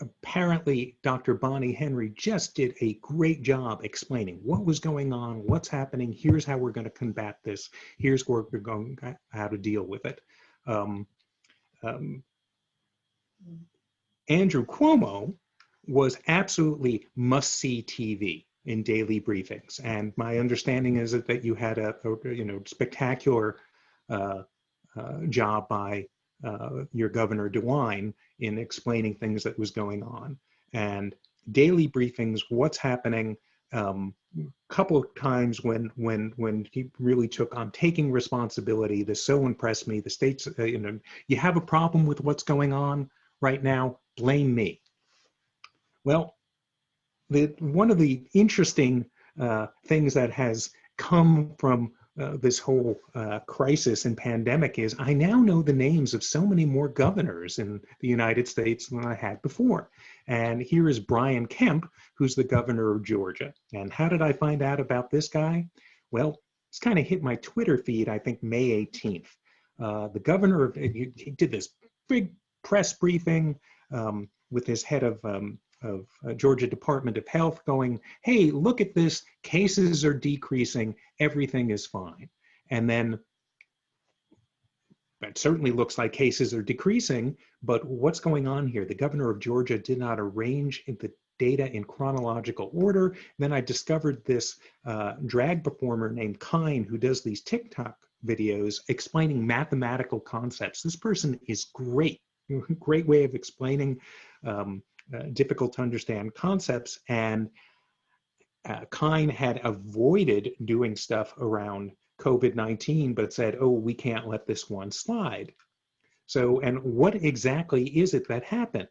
apparently, Dr. Bonnie Henry just did a great job explaining what was going on, what's happening, here's how we're going to combat this, here's where we're going, how to deal with it. Andrew Cuomo was absolutely must-see TV in daily briefings, and my understanding is that you had a spectacular job by your Governor DeWine in explaining things that was going on. And daily briefings, what's happening, couple of times when he really took on taking responsibility. This so impressed me. The states, you have a problem with what's going on right now, blame me. Well, one of the interesting things that has come from this whole crisis and pandemic is I now know the names of so many more governors in the United States than I had before. And here is Brian Kemp, who's the governor of Georgia. And how did I find out about this guy? Well, it's kind of hit my Twitter feed, I think May 18th. The governor of, he did this big press briefing with his head of Georgia Department of Health going, hey, look at this, cases are decreasing, everything is fine. And then it certainly looks like cases are decreasing, but what's going on here? The governor of Georgia did not arrange the data in chronological order. Then I discovered this drag performer named Kine who does these TikTok videos explaining mathematical concepts. This person is great, great way of explaining difficult to understand concepts, and Kine had avoided doing stuff around COVID-19, but said, oh, we can't let this one slide. So, and what exactly is it that happened?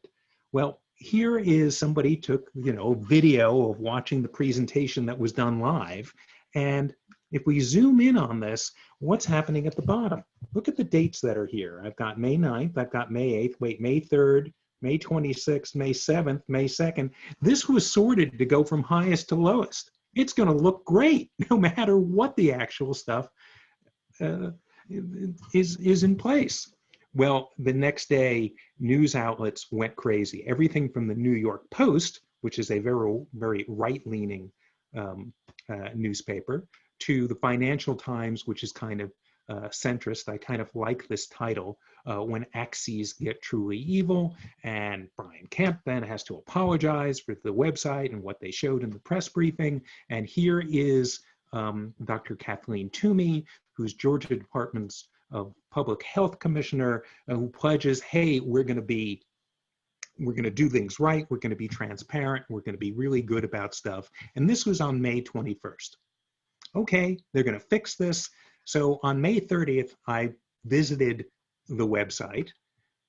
Well, here is somebody took, video of watching the presentation that was done live, and if we zoom in on this, what's happening at the bottom? Look at the dates that are here. I've got May 9th, I've got May 8th, wait, May 3rd, May 26th, May 7th, May 2nd. This was sorted to go from highest to lowest. It's going to look great no matter what the actual stuff is in place. Well, the next day, news outlets went crazy. Everything from the New York Post, which is a very, very right-leaning newspaper, to the Financial Times, which is kind of centrist. I kind of like this title, When Axes Get Truly Evil, and Brian Kemp then has to apologize for the website and what they showed in the press briefing. And here is Dr. Kathleen Toomey, who's Georgia Department's of Public Health Commissioner, who pledges, hey, we're going to do things right, we're going to be transparent, we're going to be really good about stuff. And this was on May 21st. Okay, they're going to fix this. So on May 30th, I visited the website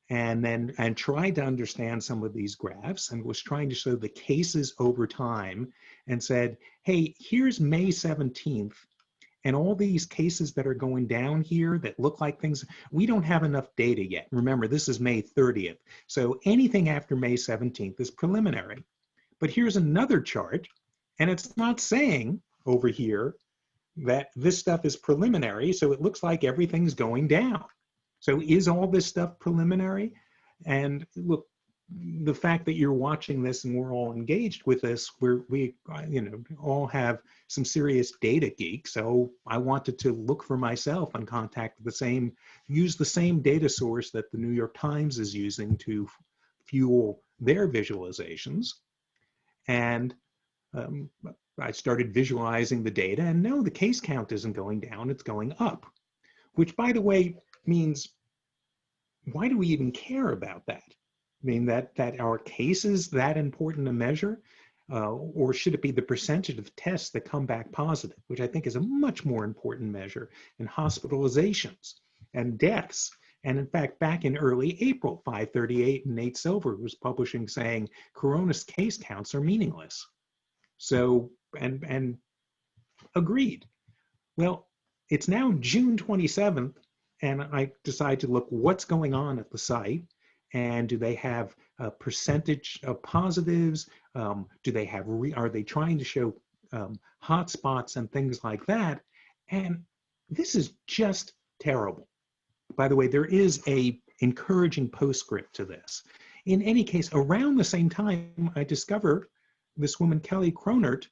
and tried to understand some of these graphs and was trying to show the cases over time and said, hey, here's May 17th. And all these cases that are going down here that look like things, we don't have enough data yet. Remember, this is May 30th. So anything after May 17th is preliminary. But here's another chart, and it's not saying over here that this stuff is preliminary, so it looks like everything's going down. So is all this stuff preliminary? And look, the fact that you're watching this and we're all engaged with this, we all have some serious data geeks. So I wanted to look for myself and use the same data source that the New York Times is using to fuel their visualizations. And I started visualizing the data, and no, the case count isn't going down, it's going up, which, by the way, means, why do we even care about that? I mean, that our cases that important to measure, or should it be the percentage of tests that come back positive, which I think is a much more important measure, in hospitalizations and deaths. And in fact, back in early April, 538 and Nate Silver was publishing saying corona's case counts are meaningless. So, and agreed. Well, it's now June 27th, and I decided to look what's going on at the site. And do they have a percentage of positives? Do they have, are they trying to show hotspots and things like that? And this is just terrible. By the way, there is a encouraging postscript to this. In any case, around the same time, I discovered this woman, Kelly Cronert,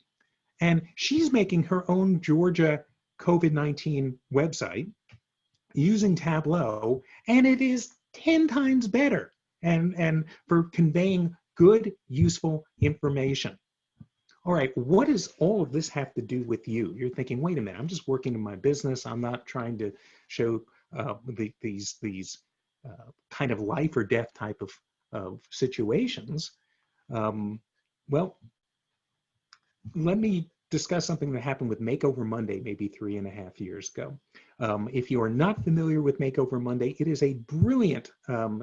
and she's making her own Georgia COVID-19 website using Tableau, and it is 10 times better and for conveying good, useful information. All right, what does all of this have to do with you? You're thinking, wait a minute, I'm just working in my business. I'm not trying to show these kind of life or death type of situations. Well, let me discuss something that happened with Makeover Monday maybe 3.5 years ago. If you are not familiar with Makeover Monday, it is a brilliant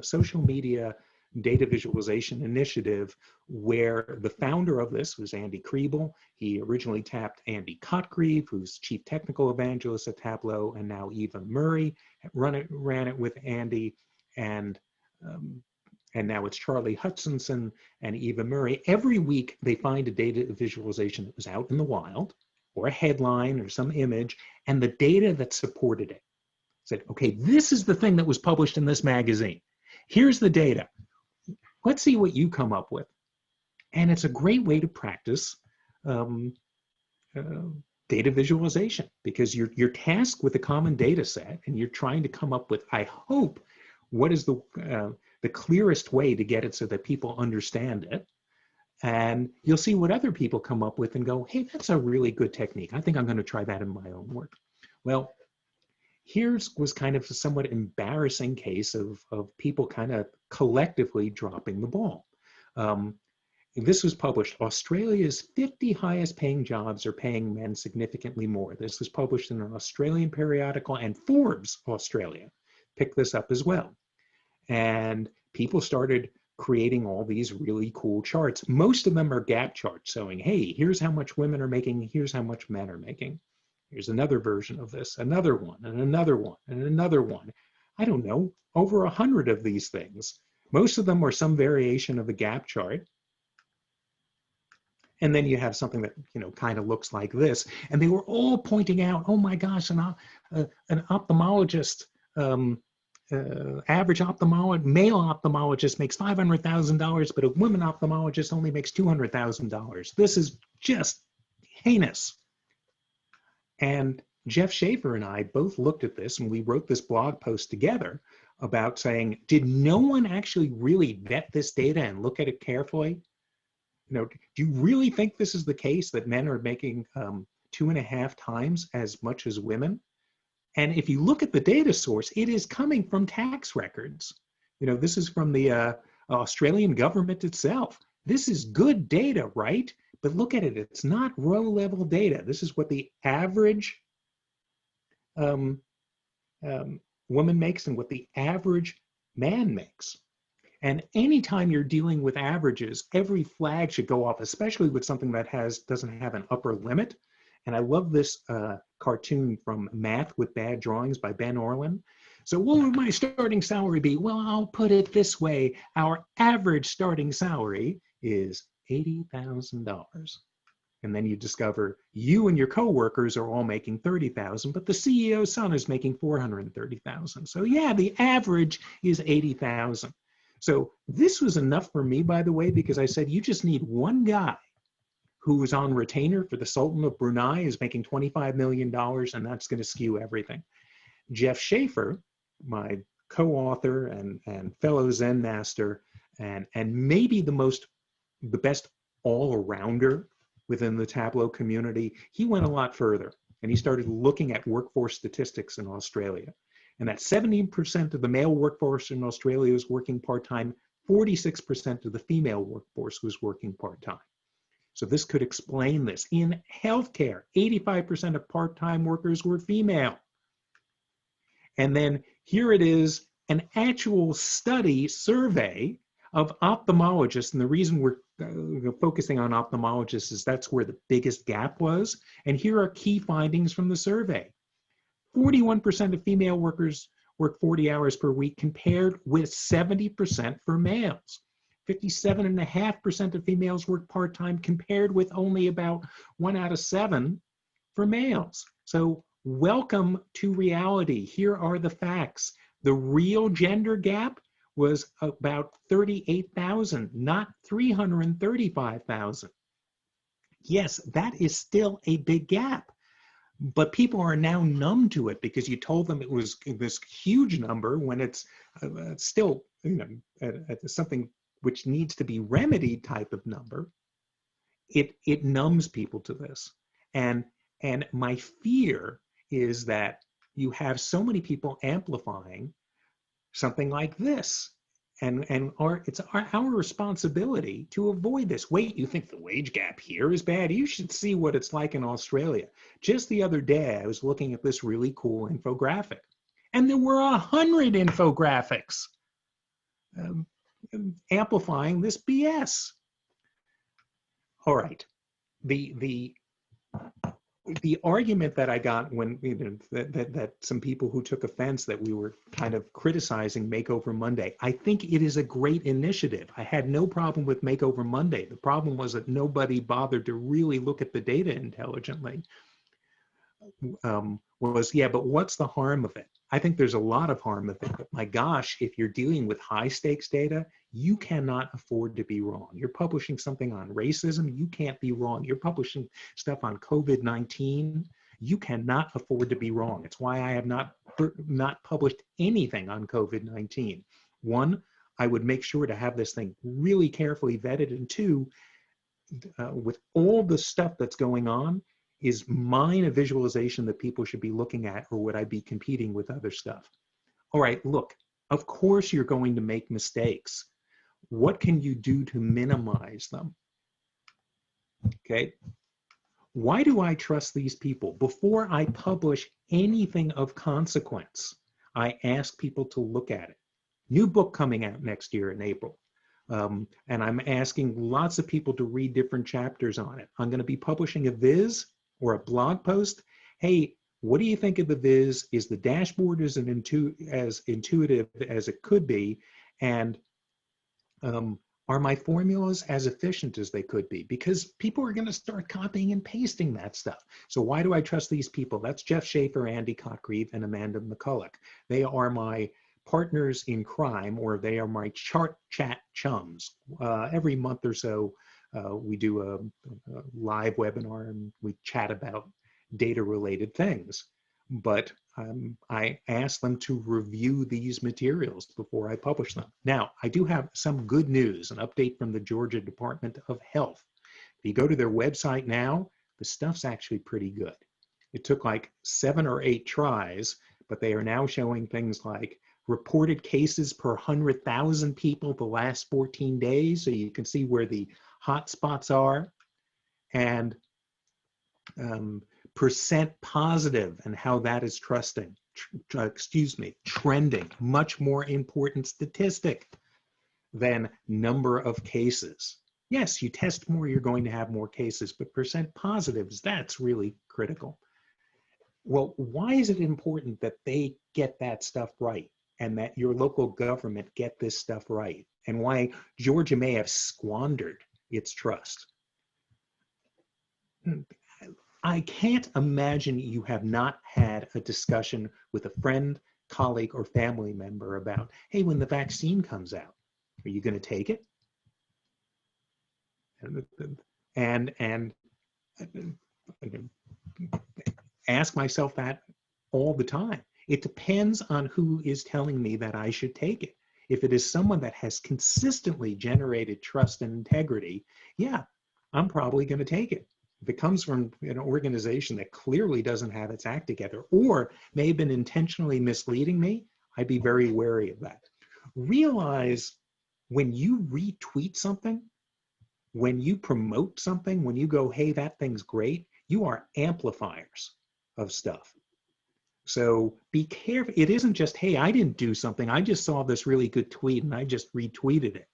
social media data visualization initiative where the founder of this was Andy Kriebel. He originally tapped Andy Cotgreave, who's chief technical evangelist at Tableau, and now Eva Murray ran it with Andy, and now it's Charlie Hutchinson and Eva Murray. Every week they find a data visualization that was out in the wild, or a headline or some image, and the data that supported it. Said, okay, this is the thing that was published in this magazine. Here's the data. Let's see what you come up with. And it's a great way to practice data visualization, because you're tasked with a common data set and you're trying to come up with, I hope, what is the clearest way to get it so that people understand it. And you'll see what other people come up with and go, hey, that's a really good technique. I think I'm going to try that in my own work. Well, here's was kind of a somewhat embarrassing case of people kind of collectively dropping the ball. This was published, Australia's 50 highest paying jobs are paying men significantly more. This was published in an Australian periodical, and Forbes Australia picked this up as well. And people started creating all these really cool charts. Most of them are gap charts showing, hey, here's how much women are making, here's how much men are making. Here's another version of this, another one, and another one, and another one. I don't know, over 100 of these things. Most of them are some variation of the gap chart. And then you have something that, you know, kind of looks like this. And they were all pointing out, oh my gosh, an ophthalmologist, average ophthalmologist, male ophthalmologist makes $500,000, but a woman ophthalmologist only makes $200,000. This is just heinous. And Jeff Schaefer and I both looked at this, and we wrote this blog post together about saying, did no one actually really vet this data and look at it carefully? Do you really think this is the case, that men are making 2.5 times as much as women? And if you look at the data source, it is coming from tax records. This is from the Australian government itself. This is good data, right? But look at it, it's not row level data. This is what the average woman makes and what the average man makes. And anytime you're dealing with averages, every flag should go off, especially with something that doesn't have an upper limit. And I love this cartoon from Math with Bad Drawings by Ben Orlin. So what would my starting salary be? Well, I'll put it this way. Our average starting salary is $80,000. And then you discover you and your coworkers are all making $30,000, but the CEO's son is making $430,000. So yeah, the average is $80,000. So this was enough for me, by the way, because I said, you just need one guy who is on retainer for the Sultan of Brunei, is making $25 million, and that's going to skew everything. Jeff Schaefer, my co-author and fellow Zen master, and maybe the best all-arounder within the Tableau community, he went a lot further, and he started looking at workforce statistics in Australia. And that 17% of the male workforce in Australia was working part-time, 46% of the female workforce was working part-time. So this could explain this. In healthcare, 85% of part-time workers were female. And then here it is, an actual study survey of ophthalmologists. And the reason we're focusing on ophthalmologists is that's where the biggest gap was. And here are key findings from the survey. 41% of female workers work 40 hours per week, compared with 70% for males. 57.5% of females work part-time, compared with only about 1 out of 7 for males. So welcome to reality. Here are the facts. The real gender gap was about 38,000, not 335,000. Yes, that is still a big gap. But people are now numb to it because you told them it was this huge number when it's still, something which needs to be remedied type of number. It numbs people to this. And my fear is that you have so many people amplifying something like this. And it's our responsibility to avoid this. Wait, you think the wage gap here is bad? You should see what it's like in Australia. Just the other day, I was looking at this really cool infographic, and there were 100 infographics amplifying this BS. All right, the argument that I got when that some people who took offense that we were kind of criticizing Makeover Monday, I think it is a great initiative. I had no problem with Makeover Monday. The problem was that nobody bothered to really look at the data intelligently. But what's the harm of it? I think there's a lot of harm of it, but my gosh, if you're dealing with high stakes data, you cannot afford to be wrong. You're publishing something on racism, you can't be wrong. You're publishing stuff on COVID-19, you cannot afford to be wrong. It's why I have not published anything on COVID-19. One, I would make sure to have this thing really carefully vetted, and two, with all the stuff that's going on, is mine a visualization that people should be looking at, or would I be competing with other stuff? All right, look, of course you're going to make mistakes. What can you do to minimize them? Okay, why do I trust these people? Before I publish anything of consequence, I ask people to look at it. New book coming out next year in April. And I'm asking lots of people to read different chapters on it. I'm going to be publishing a viz or a blog post. Hey, what do you think of the viz? Is the dashboard as intuitive as it could be? And are my formulas as efficient as they could be? Because people are going to start copying and pasting that stuff. So why do I trust these people? That's Jeff Schaefer, Andy Cockreeve, and Amanda McCulloch. They are my partners in crime, or they are my chart chat chums. Every month or so, we do a live webinar and we chat about data-related things. But I asked them to review these materials before I publish them. Now, I do have some good news, an update from the Georgia Department of Health. If you go to their website now, the stuff's actually pretty good. It took like 7 or 8 tries, but they are now showing things like reported cases per 100,000 people the last 14 days, so you can see where the hot spots are, and percent positive and how that is trending, much more important statistic than number of cases. Yes, you test more, you're going to have more cases, but percent positives, that's really critical. Well, why is it important that they get that stuff right and that your local government get this stuff right, and why Georgia may have squandered its trust? I can't imagine you have not had a discussion with a friend, colleague, or family member about, hey, when the vaccine comes out, are you going to take it? And ask myself that all the time. It depends on who is telling me that I should take it. If it is someone that has consistently generated trust and integrity, yeah, I'm probably going to take it. If it comes from an organization that clearly doesn't have its act together or may have been intentionally misleading me, I'd be very wary of that. Realize when you retweet something, when you promote something, when you go, hey, that thing's great, you are amplifiers of stuff. So be careful. It isn't just, hey, I didn't do something. I just saw this really good tweet and I just retweeted it.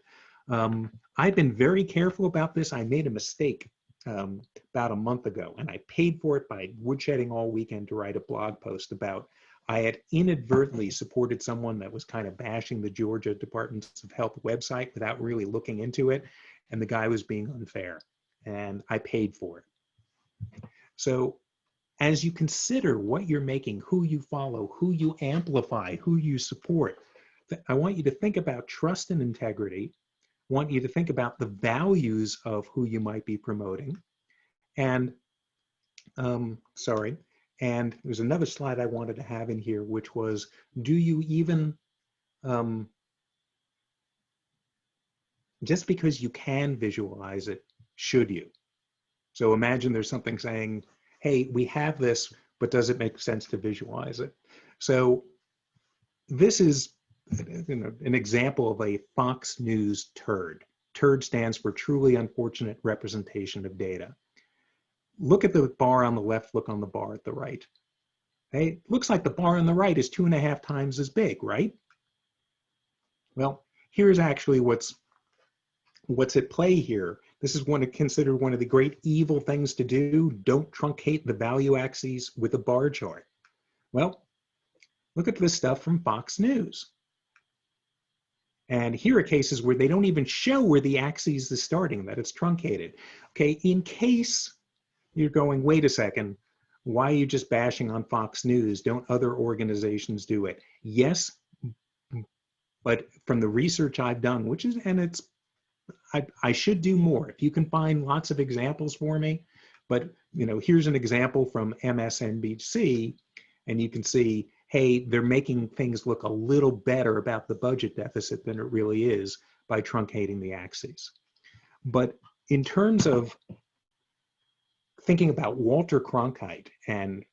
I've been very careful about this. I made a mistake about a month ago, and I paid for it by woodshedding all weekend to write a blog post about I had inadvertently supported someone that was kind of bashing the Georgia Department of Health website without really looking into it, and the guy was being unfair, and I paid for it. So as you consider what you're making, who you follow, who you amplify, who you support, I want you to think about trust and integrity. I want you to think about the values of who you might be promoting. And, and there's another slide I wanted to have in here, which was, do you even, just because you can visualize it, should you? So imagine there's something saying, hey, we have this, but does it make sense to visualize it? So this is an example of a Fox News turd. TURD stands for truly unfortunate representation of data. Look at the bar on the left, look on the bar at the right. Hey, looks like the bar on the right is 2.5 times as big, right? Well, here's actually what's at play here. This is considered one of the great evil things to do. Don't truncate the value axes with a bar chart. Well, look at this stuff from Fox News. And here are cases where they don't even show where the axis is starting, that it's truncated. Okay, in case you're going, wait a second, why are you just bashing on Fox News? Don't other organizations do it? Yes, but from the research I've done, which is, and it's, I should do more. If you can find lots of examples for me, but here's an example from MSNBC, and you can see, hey, they're making things look a little better about the budget deficit than it really is by truncating the axes. But in terms of thinking about Walter Cronkite and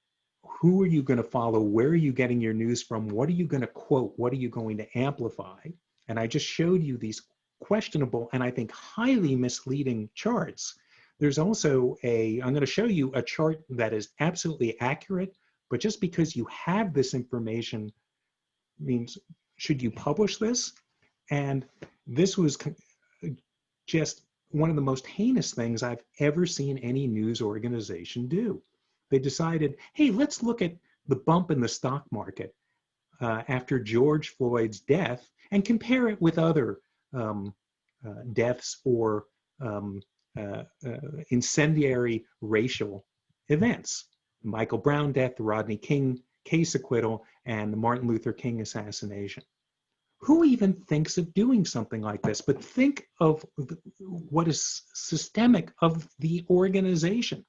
who are you going to follow, where are you getting your news from, what are you going to quote, what are you going to amplify? And I just showed you these questionable and I think highly misleading charts. There's also I'm going to show you a chart that is absolutely accurate, but just because you have this information means, should you publish this? And this was just one of the most heinous things I've ever seen any news organization do. They decided, hey, let's look at the bump in the stock market after George Floyd's death and compare it with other deaths or incendiary racial events. Michael Brown death, the Rodney King case acquittal, and the Martin Luther King assassination. Who even thinks of doing something like this? But think of what is systemic of the organization.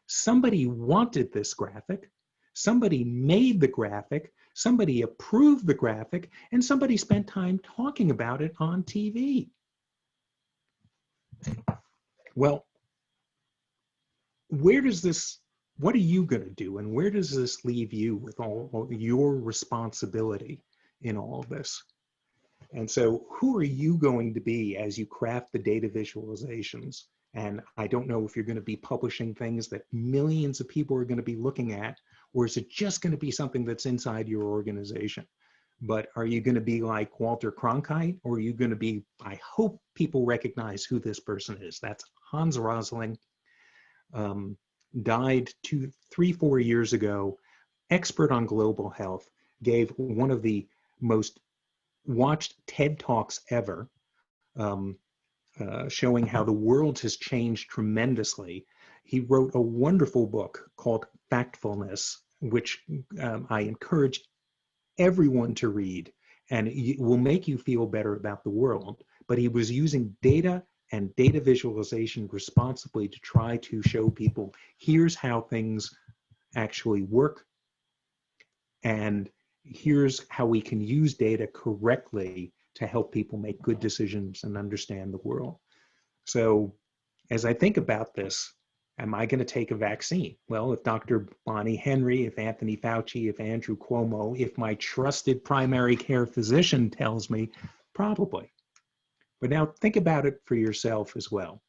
Somebody wanted this graphic, somebody made the graphic, somebody approved the graphic, and somebody spent time talking about it on TV. Well, where does this, what are you going to do, and where does this leave you with all your responsibility in all of this? And so who are you going to be as you craft the data visualizations? And I don't know if you're going to be publishing things that millions of people are going to be looking at, or is it just going to be something that's inside your organization? But are you going to be like Walter Cronkite, or are you going to be, I hope people recognize who this person is. That's Hans Rosling, died 4 years ago, expert on global health, gave one of the most watched TED Talks ever, showing how the world has changed tremendously. He wrote a wonderful book called Factfulness, which I encourage everyone to read, and it will make you feel better about the world. But he was using data and data visualization responsibly to try to show people, here's how things actually work, and here's how we can use data correctly to help people make good decisions and understand the world. So as I think about this, am I going to take a vaccine? Well, if Dr. Bonnie Henry, if Anthony Fauci, if Andrew Cuomo, if my trusted primary care physician tells me, probably. But now think about it for yourself as well.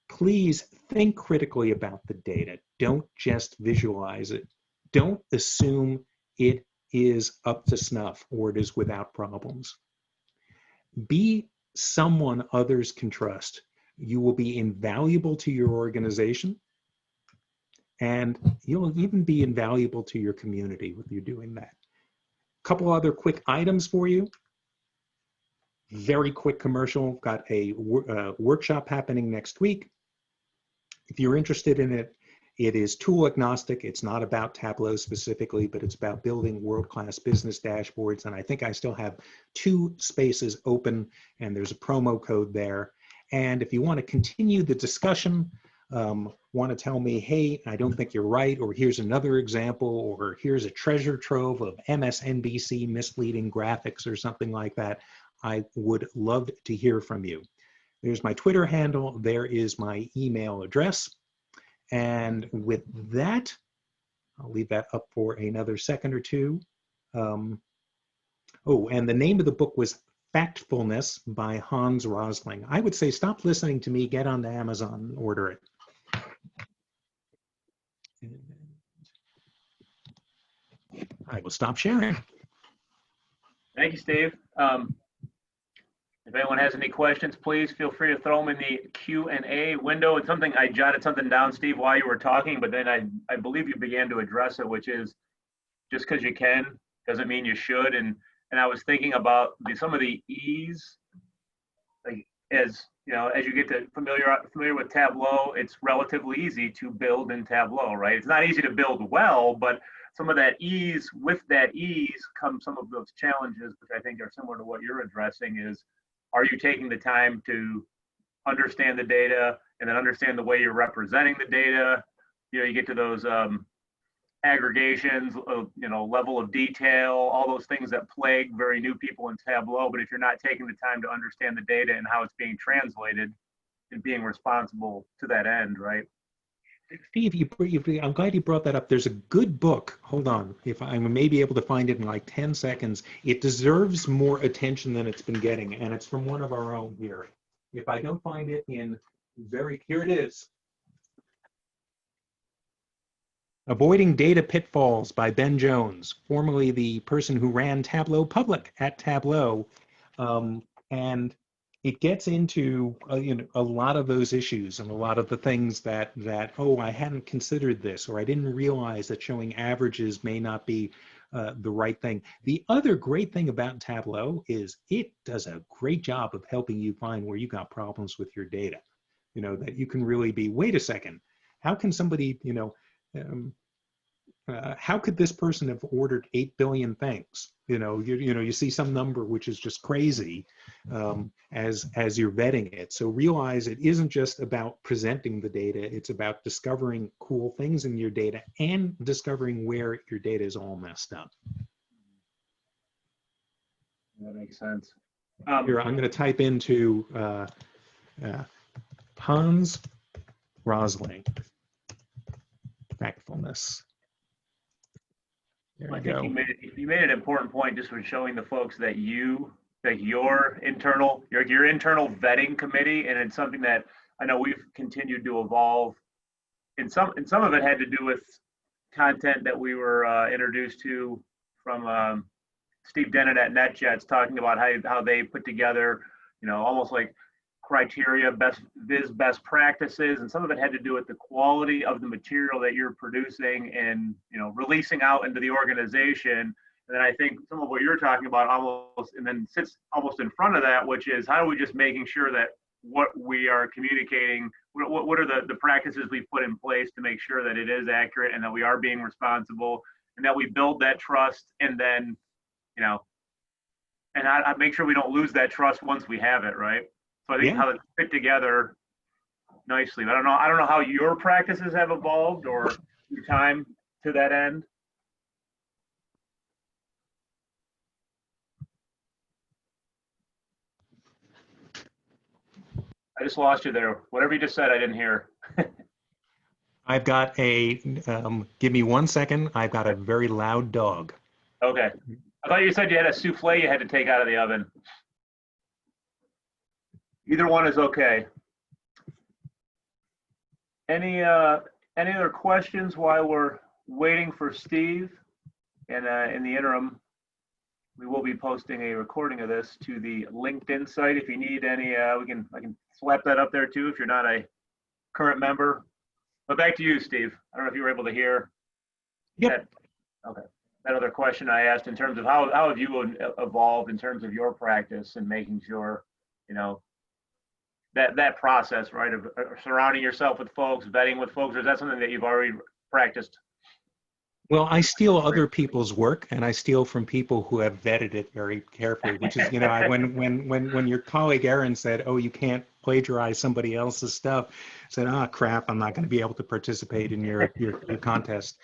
Please think critically about the data. Don't just visualize it. Don't assume it is up to snuff or it is without problems. Be someone others can trust. You will be invaluable to your organization, and you'll even be invaluable to your community with you doing that. A couple other quick items for you. Very quick commercial. Got a workshop happening next week. If you're interested in it, it is tool agnostic. It's not about Tableau specifically, but it's about building world-class business dashboards. And I think I still have 2 spaces open, and there's a promo code there. And if you want to continue the discussion, want to tell me, hey, I don't think you're right, or here's another example, or here's a treasure trove of MSNBC misleading graphics or something like that, I would love to hear from you. There's my Twitter handle. There is my email address. And with that, I'll leave that up for another second or two. Oh, and the name of the book was Factfulness by Hans Rosling. I would say stop listening to me, get onto Amazon and order it. I will stop sharing. Thank you, Steve. If anyone has any questions, please feel free to throw them in the Q&A window. It's something, I jotted something down, Steve, while you were talking, but then I believe you began to address it, which is just because you can doesn't mean you should. And I was thinking about some of the ease, like as you know, as you get to familiar with Tableau, it's relatively easy to build in Tableau, right? It's not easy to build well, but some of that ease, with that ease come some of those challenges, which I think are similar to what you're addressing. Is, are you taking the time to understand the data and then understand the way you're representing the data? You know, you get to those aggregations, you know, level of detail, all those things that plague very new people in Tableau. But if you're not taking the time to understand the data and how it's being translated and being responsible to that end, right? Steve, I'm glad you brought that up. There's a good book. Hold on. If I may be able to find it in like 10 seconds. It deserves more attention than it's been getting, and it's from one of our own here. If I don't find it in here it is. Avoiding Data Pitfalls by Ben Jones, formerly the person who ran Tableau Public at Tableau. And it gets into you know, a lot of those issues and a lot of the things that oh, I hadn't considered this, or I didn't realize that showing averages may not be the right thing. The other great thing about Tableau is it does a great job of helping you find where you got problems with your data. You know, that you can really be, wait a second, how can somebody, you know, how could this person have ordered 8 billion things? You see some number which is just crazy as you're vetting it. So realize it isn't just about presenting the data, it's about discovering cool things in your data and discovering where your data is all messed up. That makes sense. Here, I'm going to type into Hans Rosling, factfulness. There I you think go. you made an important point just with showing the folks that your internal vetting committee, and it's something that I know we've continued to evolve. And some of it had to do with content that we were introduced to from Steve Dennett at NetJets, talking about how they put together, almost like criteria, best practices, and some of it had to do with the quality of the material that you're producing and releasing out into the organization. And then I think some of what you're talking about sits almost in front of that, which is how are we just making sure that what we are communicating, what are the practices we put in place to make sure that it is accurate and that we are being responsible and that we build that trust, and then and I make sure we don't lose that trust once we have it, right? So I think how it fit together nicely. I don't know how your practices have evolved or your time to that end. I just lost you there. Whatever you just said, I didn't hear. I've got give me 1 second. I've got a very loud dog. Okay. I thought you said you had a souffle you had to take out of the oven. Either one is okay. Any other questions while we're waiting for Steve? And in the interim, we will be posting a recording of this to the LinkedIn site. If you need any, I can slap that up there too if you're not a current member. But back to you, Steve. I don't know if you were able to hear. Yep. Okay. That other question I asked in terms of how have you evolved in terms of your practice and making sure, that process, right, of surrounding yourself with folks, vetting with folks, or is that something that you've already practiced? Well, I steal other people's work, and I steal from people who have vetted it very carefully. Which is, when your colleague Aaron said, "Oh, you can't plagiarize somebody else's stuff," I said, "Ah, crap! I'm not going to be able to participate in your contest."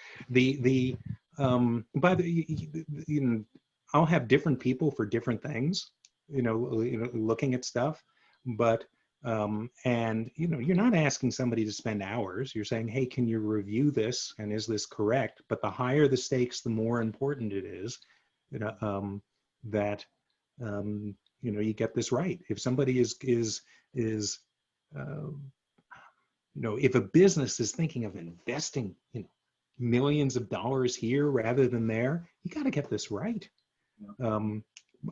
I'll have different people for different things, looking at stuff, but. And you're not asking somebody to spend hours. You're saying, hey, can you review this, and is this correct? But the higher the stakes, the more important it is that you get this right. If somebody if a business is thinking of investing millions of dollars here rather than there, you got to get this right.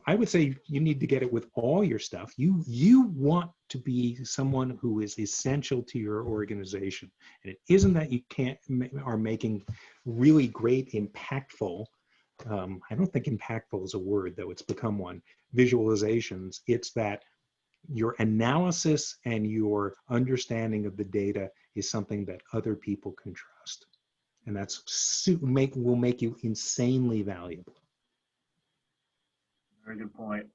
I would say you need to get it with all your stuff. You want to be someone who is essential to your organization. And it isn't that you are making really great, impactful, I don't think impactful is a word, though it's become one, visualizations. It's that your analysis and your understanding of the data is something that other people can trust. And will make you insanely valuable. Very good point.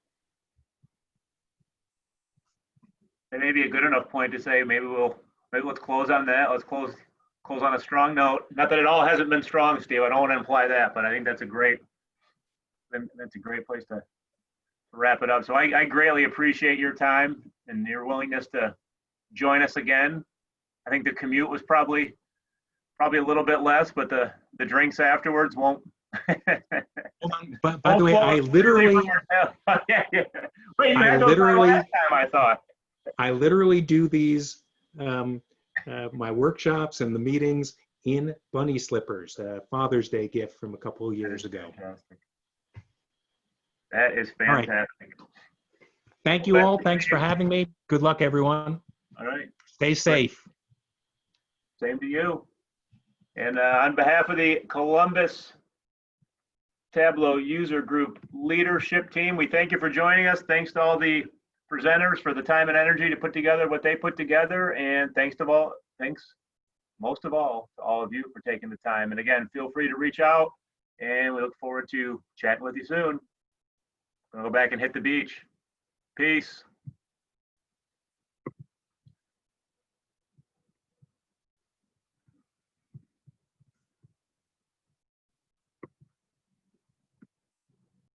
And maybe a good enough point to say maybe let's close on that. Let's close on a strong note. Not that it all hasn't been strong, Steve. I don't want to imply that, but I think that's a great place to wrap it up. So I greatly appreciate your time and your willingness to join us again. I think the commute was probably a little bit less, but the drinks afterwards won't. But by the way, I literally do these my workshops and the meetings in bunny slippers, Father's Day gift from a couple of years ago. Fantastic. That is fantastic. All right. Thank you all. Thanks for having me. Good luck, everyone. All right. Stay safe. Same to you. And on behalf of the Columbus Tableau user group leadership team, we thank you for joining us. Thanks to all the presenters for the time and energy to put together what they put together, and thanks most of all, to all of you for taking the time. And again, feel free to reach out, and we look forward to chatting with you soon. Gonna go back and hit the beach. Peace.